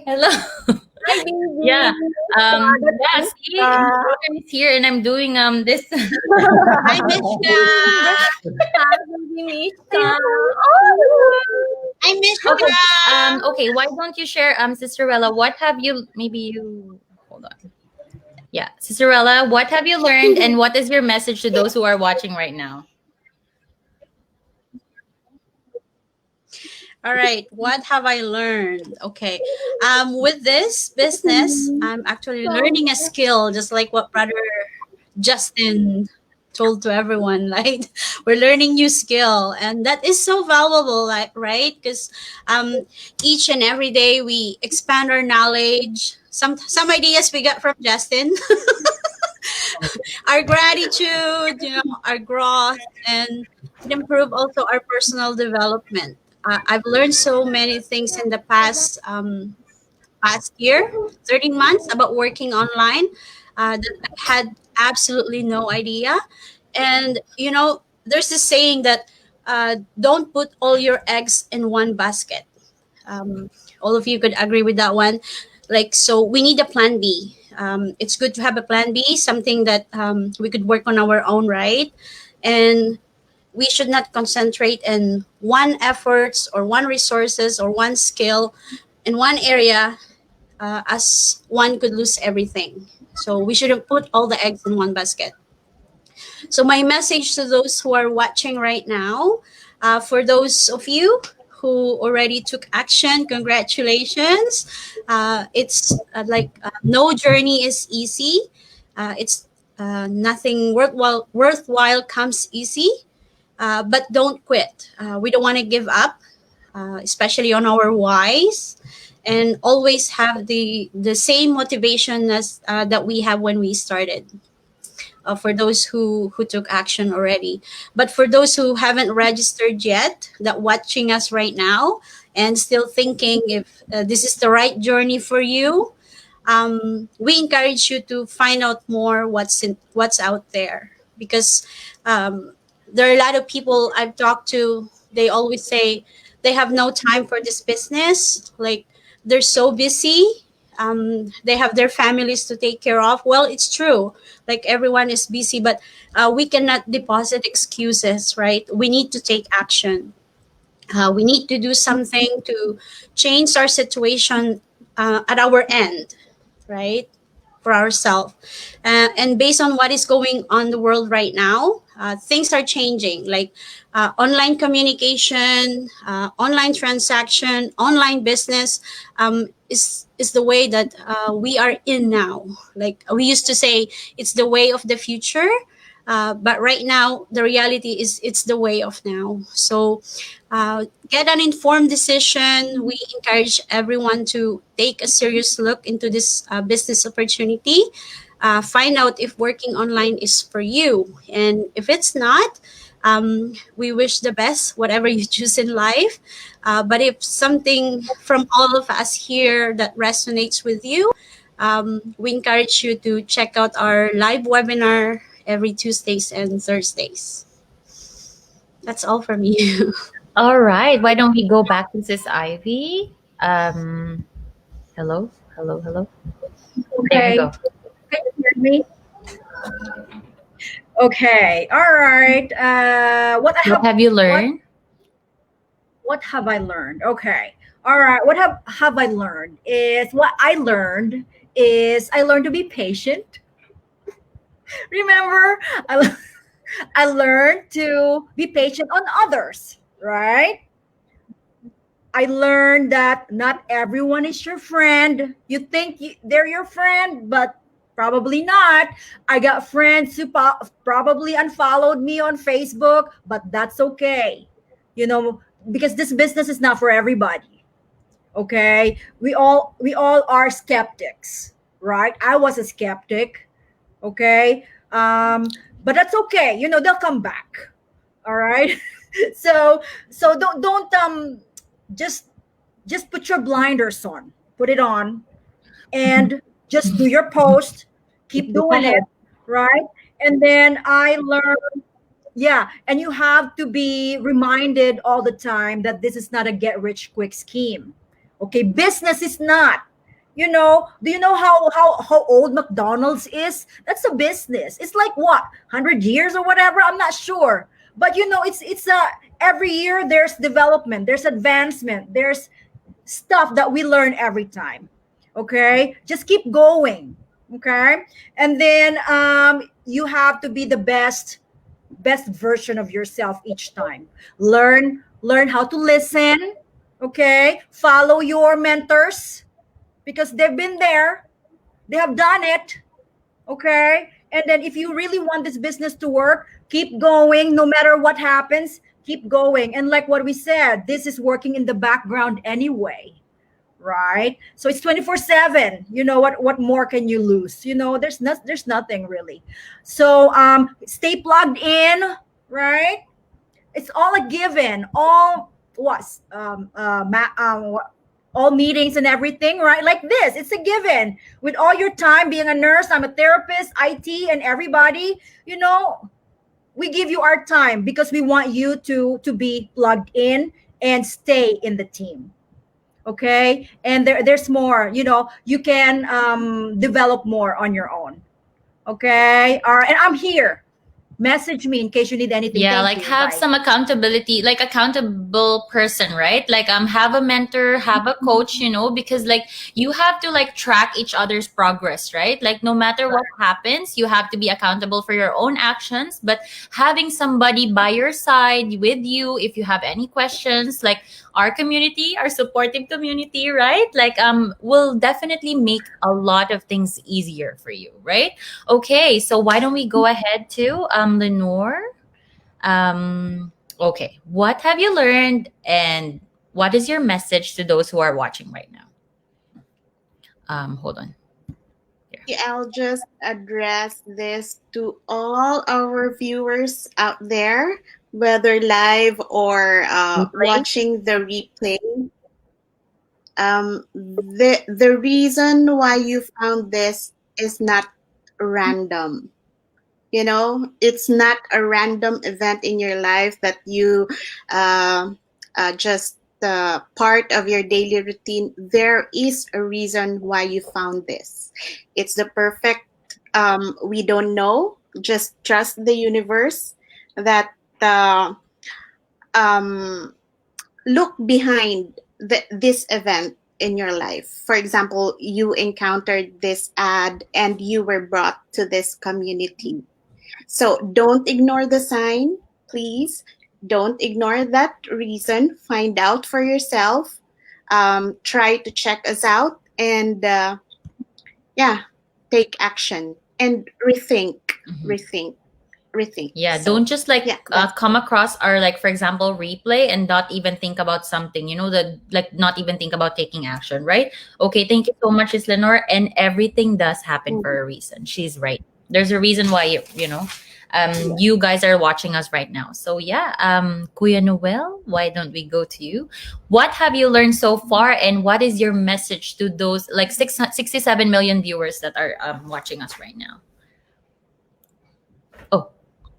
Hello. Hi, baby. Yeah. That's See, Jordan is here and I'm doing this. Hi, Mishka. Hi, baby Mishka. Hi, Mishka. Okay. Okay. Why don't you share, Sister Rella? What have you? Maybe you. Hold on. Yeah, Sister Rella, what have you learned, and what is your message to those who are watching right now? All right, what have I learned? Okay, with this business, I'm actually learning a skill, just like what Brother Justin told to everyone. Like we're learning new skill, and that is so valuable, like, right? Because each and every day we expand our knowledge. Some ideas we got from Justin. Our gratitude, our growth, and it improve also our personal development. I've learned so many things in the past year, 13 months about working online that I had absolutely no idea. And there's this saying that don't put all your eggs in one basket. All of you could agree with that one. Like, so we need a plan B. It's good to have a plan B, something that we could work on our own, right? And we should not concentrate in one efforts or one resources or one skill in one area, as one could lose everything. So we shouldn't put all the eggs in one basket. So my message to those who are watching right now, for those of you who already took action, congratulations. It's no journey is easy. It's nothing worthwhile comes easy. But don't quit. We don't want to give up, especially on our whys, and always have the same motivation as that we have when we started. For those who took action already, but for those who haven't registered yet, that watching us right now and still thinking if this is the right journey for you, we encourage you to find out more what's out there, because there are a lot of people I've talked to. They always say they have no time for this business. Like they're so busy. They have their families to take care of. Well, it's true. Like everyone is busy, but we cannot deposit excuses, right? We need to take action. We need to do something to change our situation at our end, right? For ourselves. And based on what is going on in the world right now, things are changing. Like online communication, online transaction, online business is the way that we are in now. Like we used to say, it's the way of the future. But right now, the reality is it's the way of now. So get an informed decision. We encourage everyone to take a serious look into this business opportunity. Find out if working online is for you. And if it's not, We wish the best, whatever you choose in life. But if something from all of us here that resonates with you, we encourage you to check out our live webinar every Tuesdays and Thursdays. That's all for me. All right. Why don't we go back to Sis Ivy? Hello, hello, hello. There Okay. you go. Can you hear me? Okay. All right. What have you learned? What have I learned? Okay. All right. What have I learned is I learned to be patient. Remember, I learned to be patient on others, right? I learned that not everyone is your friend. You think they're your friend, but probably not. I got friends who probably unfollowed me on Facebook, but that's okay. You know, because this business is not for everybody. Okay? We all are skeptics, right? I was a skeptic, okay? But that's okay. You know, they'll come back. All right? So don't just put your blinders on, put it on, and just do your post, keep doing it, right? And then I learned, yeah, and you have to be reminded all the time that this is not a get rich quick scheme. Okay, business is not. You know, do you know how old McDonald's is? That's a business. It's like what, 100 years or whatever, I'm not sure. But you know, it's every year there's development, there's advancement, there's stuff that we learn every time. Okay, just keep going. Okay, and then you have to be the best version of yourself each time. Learn how to listen. Okay, follow your mentors because they've been there, they have done it. Okay, and then if you really want this business to work, keep going no matter what happens. Keep going, and like what we said, this is working in the background anyway, right? So it's 24/7. You know what more can you lose? You know, there's nothing really. So stay plugged in, right? It's all a given. All meetings and everything, right? Like this, it's a given. With all your time being a nurse, I'm a therapist, IT, and everybody, you know, we give you our time because we want you to be plugged in and stay in the team. Okay, and there's more. You know, you can develop more on your own. Okay, all right, and I'm here. Message me in case you need anything. Yeah, Thank like you. have Bye. some accountability, like accountable person, right? Like have a mentor, have a coach, you know, because like you have to like track each other's progress, right? Like no matter what happens, you have to be accountable for your own actions, but having somebody by your side with you if you have any questions, like our community, our supportive community, right? Like will definitely make a lot of things easier for you, right? Okay, so why don't we go ahead to Lenore? Okay, what have you learned and what is your message to those who are watching right now? Hold on. I'll just address this to all our viewers out there, whether live or watching the replay. The reason why you found this is not random. You know, it's not a random event in your life that you just part of your daily routine. There is a reason why you found this. It's the perfect, we don't know, just trust the universe that look behind this event in your life. For example, you encountered this ad and you were brought to this community. So don't ignore the sign, please. Don't ignore that reason. Find out for yourself. Try to check us out and take action and rethink. Yeah, So, don't just like that's come across our, like, for example, replay and not even think about something, you know, that like not even think about taking action, right? Okay, thank you so much, Is Lenore. And everything does happen for a reason. She's right. There's a reason why you know you guys are watching us right now. So yeah, Kuya Noel, why don't we go to you? What have you learned so far, and what is your message to those like 67 million viewers that are watching us right now? Oh,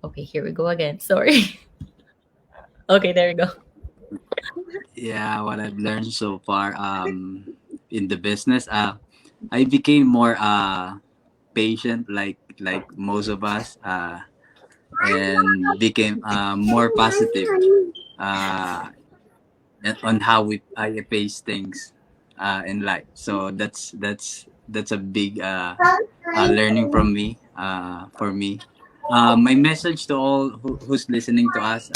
okay, here we go again. Sorry. Okay, there we go. Yeah, what I've learned so far in the business, I became more patient, like most of us, and became more positive uh, on how I face things in life. So that's a big learning from me for me. My message to all who's listening to us: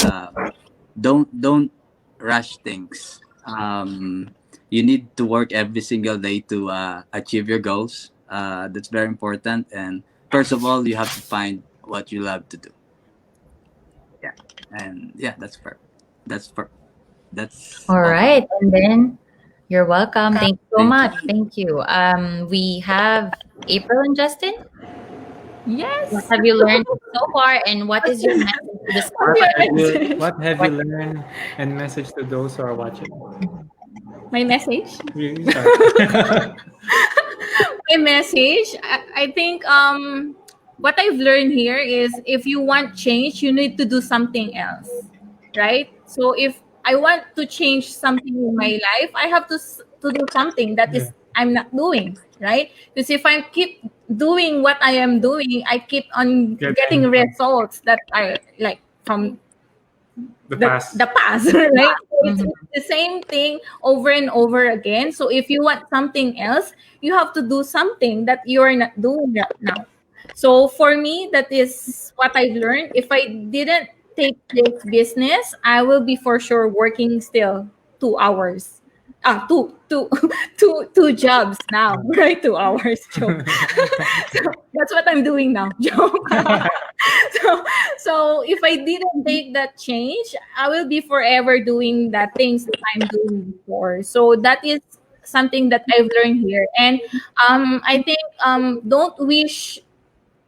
don't rush things. You need to work every single day to achieve your goals. That's very important. And first of all, you have to find what you love to do. Yeah, and yeah, that's All all. right, and then you're welcome. Thank you so Thank much. Thank you. We have April and Justin. Yes. What have you learned so far, and what is your message to the What have you learned and message to those who are watching? My message. You start. My message. I think what I've learned here is if you want change, you need to do something else, right? So if I want to change something in my life, I have to do something that is I'm not doing, right? Because if I keep doing what I am doing, I keep on getting results that are like from The past. the past, right? It's the same thing over and over again. So if you want something else, you have to do something that you're not doing right now. So for me, that is what I've learned. If I didn't take this business, I will be for sure working still 2 hours. Two jobs now, right? 2 hours joke. So that's what I'm doing now, joke. So if I didn't take that change, I will be forever doing the things that I'm doing before. So that is something that I've learned here. And I think don't wish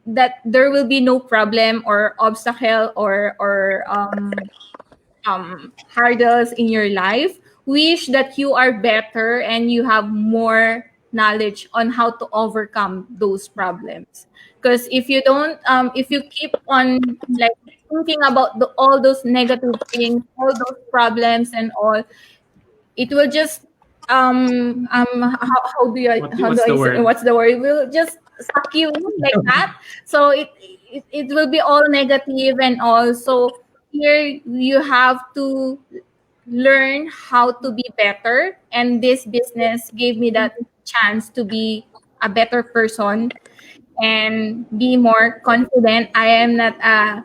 that there will be no problem or obstacle or hurdles in your life. Wish that you are better and you have more knowledge on how to overcome those problems. Because if you don't, if you keep on like thinking about all those negative things, all those problems and all, it will just how do I how What's do the I say word? what's the word? It will just suck you in like that. So it will be all negative and all. So here you have to learn how to be better, and this business gave me that chance to be a better person and be more confident. I am not a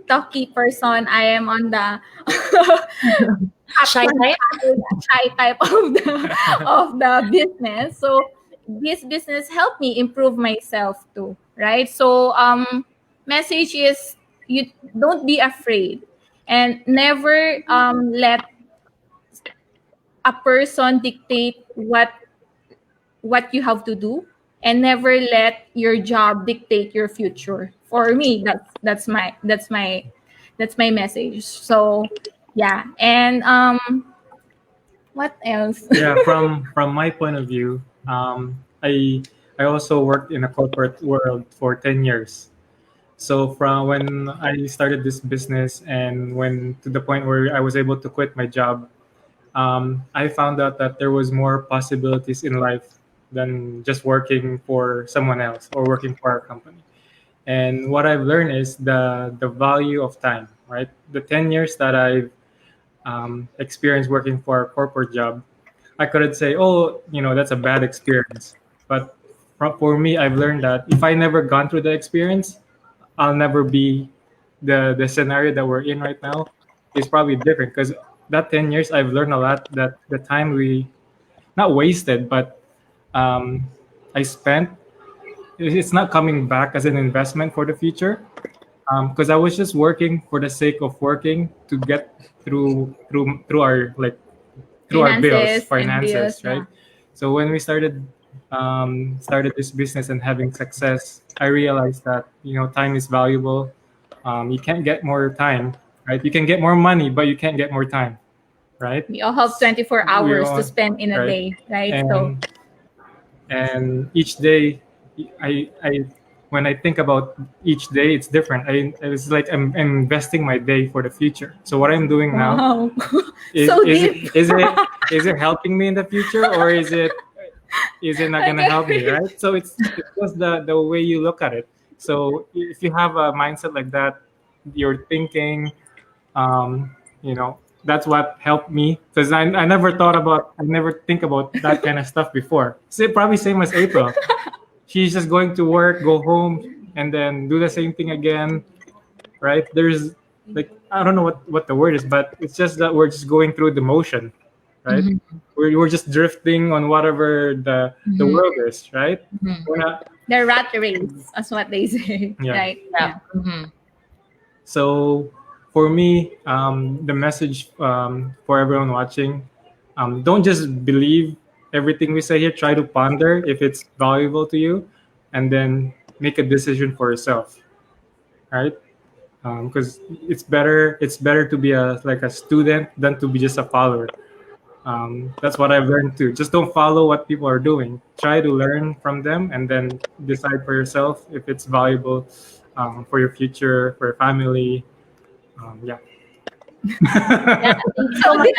talky person. I am on the Shy type? shy type of the business. So this business helped me improve myself too, right? So message is you don't be afraid and never let a person dictate what you have to do, and never let your job dictate your future. For me, that's my message. So yeah. And what else? Yeah, from my point of view, I also worked in a corporate world for 10 years. So from when I started this business and when to the point where I was able to quit my job, I found out that there was more possibilities in life than just working for someone else or working for a company. And what I've learned is the value of time. Right, the 10 years that I've experienced working for a corporate job, I couldn't say, oh, that's a bad experience. But for me, I've learned that if I never gone through the experience, I'll never be the scenario that we're in right now is probably different because that 10 years I've learned a lot that the time we not wasted but I spent, it's not coming back as an investment for the future because I was just working for the sake of working to get through our like through our Finances and finances, bills, right? yeah. So when we started this business and having success, I realized that time is valuable. You can't get more time, right? You can get more money, but you can't get more time, right? We all have 24 hours all- to spend in a right. day, right? So And each day, I when I think about each day, it's different. It's like I'm investing my day for the future. So what I'm doing now wow. is, So is, deep. it, is it is it helping me in the future, or is it not gonna help me, right? So it's just the way you look at it. So if you have a mindset like that, you're thinking, you know, that's what helped me, because I never think about that kind of stuff before. So probably same as April. She's just going to work, go home, and then do the same thing again, right? There's like, I don't know what the word is, but it's just that we're just going through the motion, right? We're just drifting on whatever the world is, right? We're not. The rat race, that's what they say, Yeah. right? Yeah. Mhm. So for me, the message for everyone watching, don't just believe everything we say here. Try to ponder if it's valuable to you, and then make a decision for yourself, right? Because it's better to be a student than to be just a follower. That's what I've learned too. Just don't follow what people are doing. Try to learn from them, and then decide for yourself if it's valuable for your future, for your family. Yeah. Yeah, thank you so much.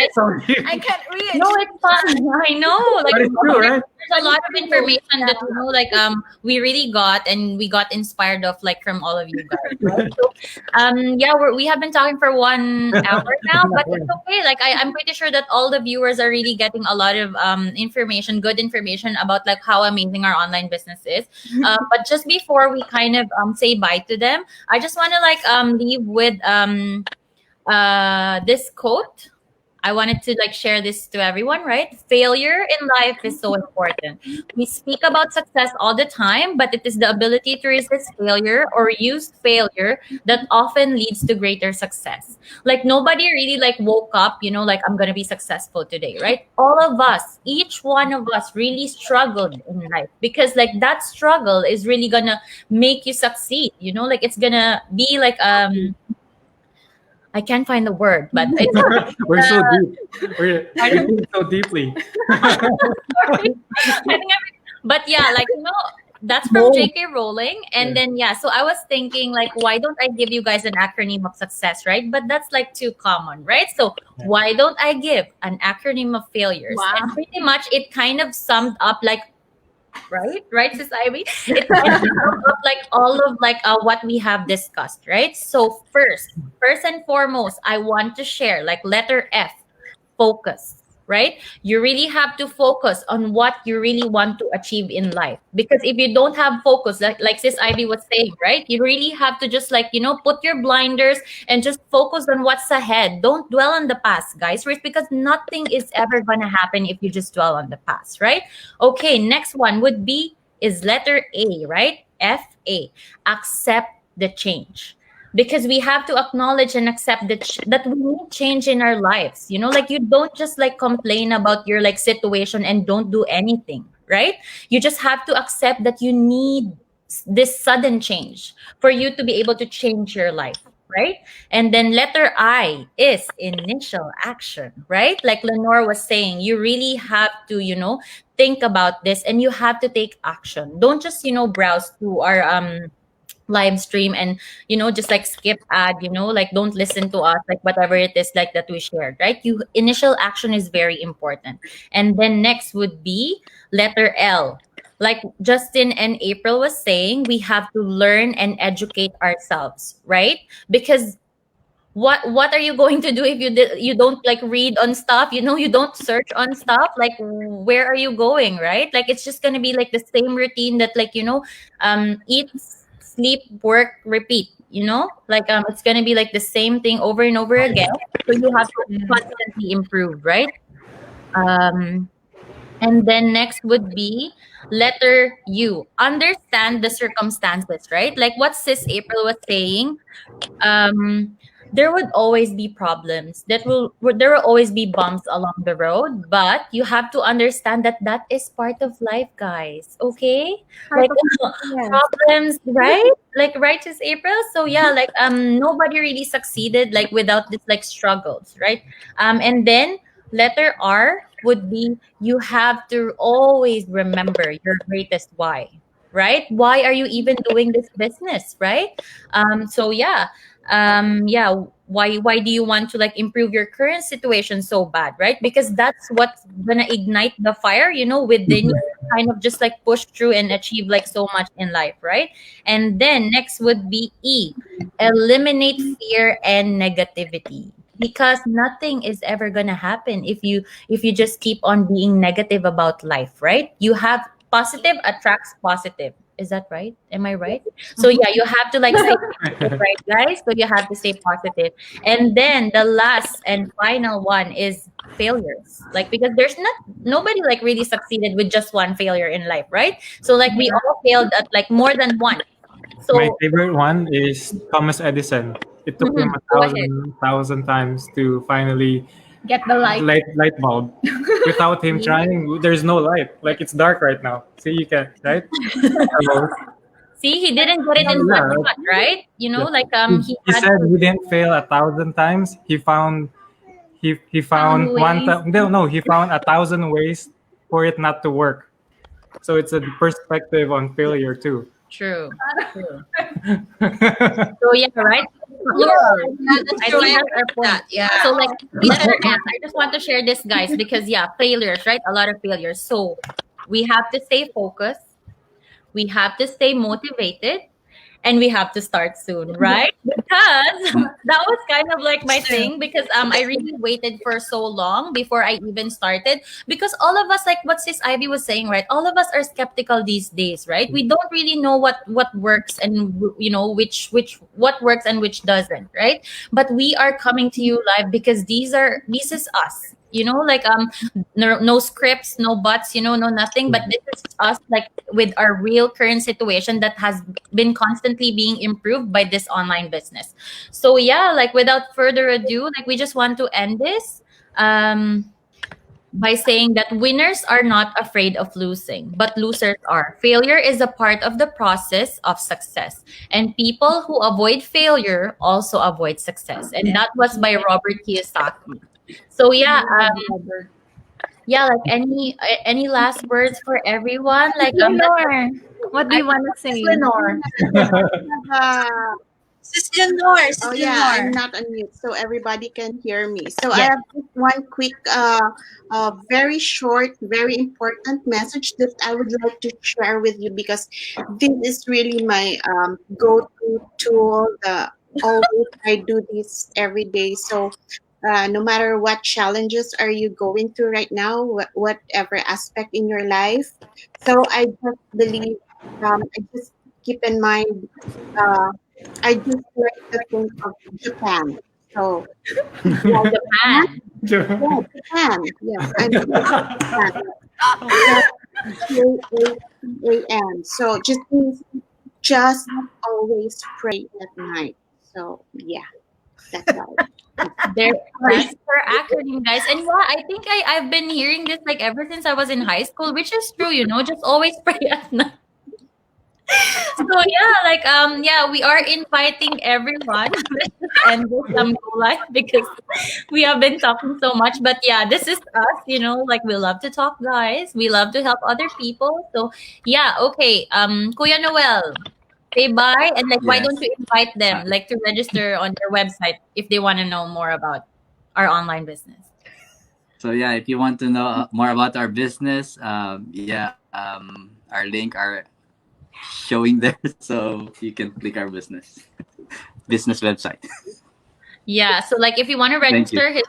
I can't read. No, it's fun. I know. Like But it's true, right? there's a lot of information that like we really got, and we got inspired of like from all of you guys. Right? So yeah, we have been talking for 1 hour now, but it's okay. Like I'm pretty sure that all the viewers are really getting a lot of information, good information about like how amazing our online business is. But just before we kind of say bye to them, I just want to like leave with this quote. I wanted to like share this to everyone, right? Failure in life is so important. We speak about success all the time, but it is the ability to resist failure or use failure that often leads to greater success. Like nobody really like woke up, like I'm going to be successful today, right? All of us, each one of us really struggled in life, because like that struggle is really going to make you succeed, like it's going to be like I can't find the word, but it's We're so deep. We're thinking so deeply. but yeah, like that's from J.K. Rowling. And then yeah, so I was thinking like, why don't I give you guys an acronym of success, right? But that's like too common, right? So why don't I give an acronym of failures? Wow. And pretty much it kind of summed up like, right, Sis Ivy? It kind of summed up like all of like what we have discussed, right? So first and foremost, I want to share like letter F, focus, right? You really have to focus on what you really want to achieve in life. Because if you don't have focus, like Sis Ivy was saying, right? You really have to just like, put your blinders and just focus on what's ahead. Don't dwell on the past, guys, right? Because nothing is ever going to happen if you just dwell on the past, right? Okay, next one is letter A, right? F-A, accept the change. Because we have to acknowledge and accept that we need change in our lives. Like you don't just like complain about your like situation and don't do anything, right? You just have to accept that you need this sudden change for you to be able to change your life, right? And then letter I is initial action, right? Like Lenore was saying, you really have to, think about this and you have to take action. Don't just, browse through our live stream and just like skip ad, like don't listen to us, like whatever it is like that we shared, right? Initial action is very important. And then next would be letter L, like Justin and April was saying, we have to learn and educate ourselves, right? Because what are you going to do if you don't like read on stuff, you don't search on stuff, like where are you going, right? Like it's just going to be like the same routine that like eat, sleep, work, repeat, like it's gonna be like the same thing over and over again. So you have to constantly improve, right? And then next would be letter U, understand the circumstances, right? Like what Sis April was saying, there would always be problems. There will always be bumps along the road, but you have to understand that that is part of life, guys. Okay, like Yes. problems, right? Like righteous April. So yeah, like nobody really succeeded like without this like struggles, right? And then letter R would be you have to always remember your greatest why, right? Why are you even doing this business, right? So yeah, yeah, why do you want to like improve your current situation so bad, right? Because that's what's gonna ignite the fire, you know, within you, to kind of just like push through and achieve like so much in life, right? And then next would be E, eliminate fear and negativity, because nothing is ever gonna happen if you just keep on being negative about life, right? You have positive attracts positive. Is that right? Am I right? So yeah, you have to like stay positive, right, guys? So you have to stay positive. And then the last and final one is failures. Like because there's not nobody like really succeeded with just one failure in life, right? So like we all failed at like more than one. So My favorite one is Thomas Edison. It took him Mhm. a Go ahead. thousand times to finally Get the light. light bulb. Without him trying, there's no light. Like it's dark right now. See, you can right. So, See, he didn't get it in Yeah. one shot, right? You know, like he he had said he didn't fail 1,000 times. He found he found Found ways. no, he found 1,000 ways for it not to work. So it's a perspective on failure too. true. So yeah, right? Yeah, that's I true. think I that's our point. that. Yeah. So like letter M, I just want to share this, guys, because yeah, failures, right? A lot of failures. So we have to stay focused, we have to stay motivated, and we have to start soon, right? Because that was kind of like my thing, because I really waited for so long before I even started, because all of us, like what Sis Ivy was saying, right? All of us are skeptical these days, right? We don't really know what works and you know which what works and which doesn't, right? But we are coming to you live because this is us. You know, like no scripts, no buts, you know, no nothing. But this is us, like with our real current situation that has been constantly being improved by this online business. So yeah, like without further ado, like we just want to end this by saying that winners are not afraid of losing, but losers are. Failure is a part of the process of success, and people who avoid failure also avoid success. And that was by Robert Kiyosaki. So yeah, yeah, like any last words for everyone? Like Lenore, what do you want to say? Lenore. Uh, Sis Leonor, Sis Oh yeah, I'm Leonor. not unmute, so everybody can hear me. So I Yes. have just one quick, very short, very important message that I would like to share with you, because this is really my go-to tool. Always I do this every day. So no matter what challenges are you going through right now, whatever aspect in your life. So I just believe, I just keep in mind. I just like to think of Japan. So, yeah, Japan. Japan. Yeah, I'm Japan. Jan. So, just means just always pray at night. So, yeah, that's all. That's for acronym, guys. And yeah, I think I've been hearing this like ever since I was in high school, which is true, you know, just always pray at night. So yeah, like yeah, we are inviting everyone and this go live because we have been talking so much. But yeah, this is us, you know, like we love to talk, guys. We love to help other people. So yeah, okay. Kuya Noel, say bye, and like why Yes. don't you invite them like to register on their website if they want to know more about our online business? So yeah, if you want to know more about our business, our link are showing there, so you can click our business website. Yeah, so like if you want to Thank you. register,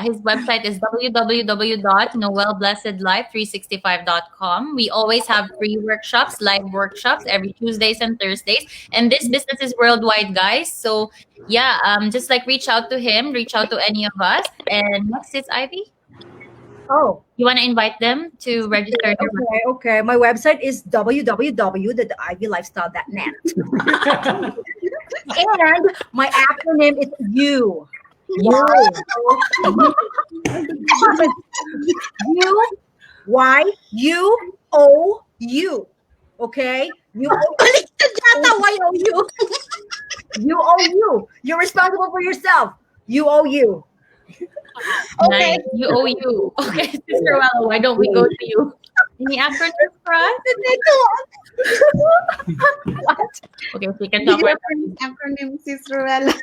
his website is www.noelblessedlife365.com. We always have free workshops, live workshops every Tuesdays and Thursdays, and this business is worldwide, guys. So yeah, just like reach out to him, reach out to any of us. And next is Ivy. Oh, You want to invite them to register their okay. My website is www.ivylifestyle.net. And my acronym is U. You. U, Y, U, O, U. Okay? You owe you. You owe you. You're responsible for yourself. You owe you. Nice. You owe you. Okay, Sister Wella, why don't we go to you? Any acronyms for us? What? Okay, we can talk about Acronym, Sis Ruel.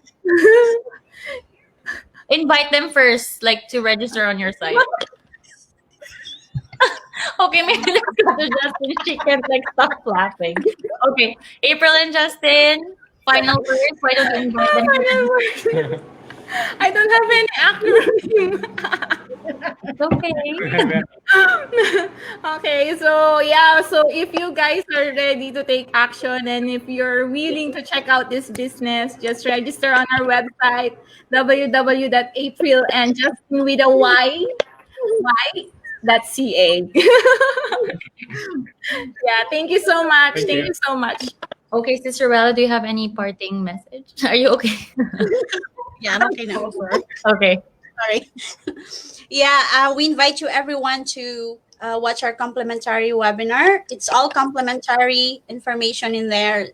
invite them first, like to register on your site. Okay, maybe let's go to Justin. She can't like stop laughing. Okay, April and Justin, final words. Why don't you invite them? I don't have any acronym. It's okay. Okay, so yeah, so if you guys are ready to take action and if you're willing to check out this business, just register on our website www.aprilandjustin with a y.ca. Yeah, thank you so much. Thank you so much. Okay, Sister Wella, do you have any parting message? Are you okay? Yeah, I'm okay now. Okay. Sorry. Yeah, we invite you everyone to watch our complimentary webinar. It's all complimentary information in there.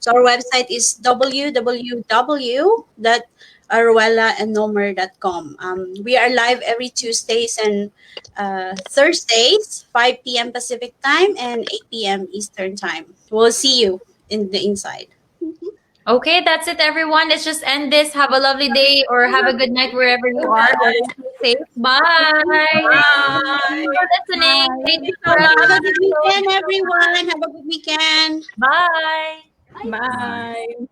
So our website is www.ruellaandnomer.com. We are live every Tuesdays and Thursdays, 5 p.m. Pacific time and 8 p.m. Eastern time. We'll see you in the inside. Okay, that's it, everyone. Let's just end this. Have a lovely day or have a good night wherever you are. Stay safe. Bye. Bye. For listening. Thank you so much. Have a good weekend, everyone. Have a good weekend. Bye. Bye.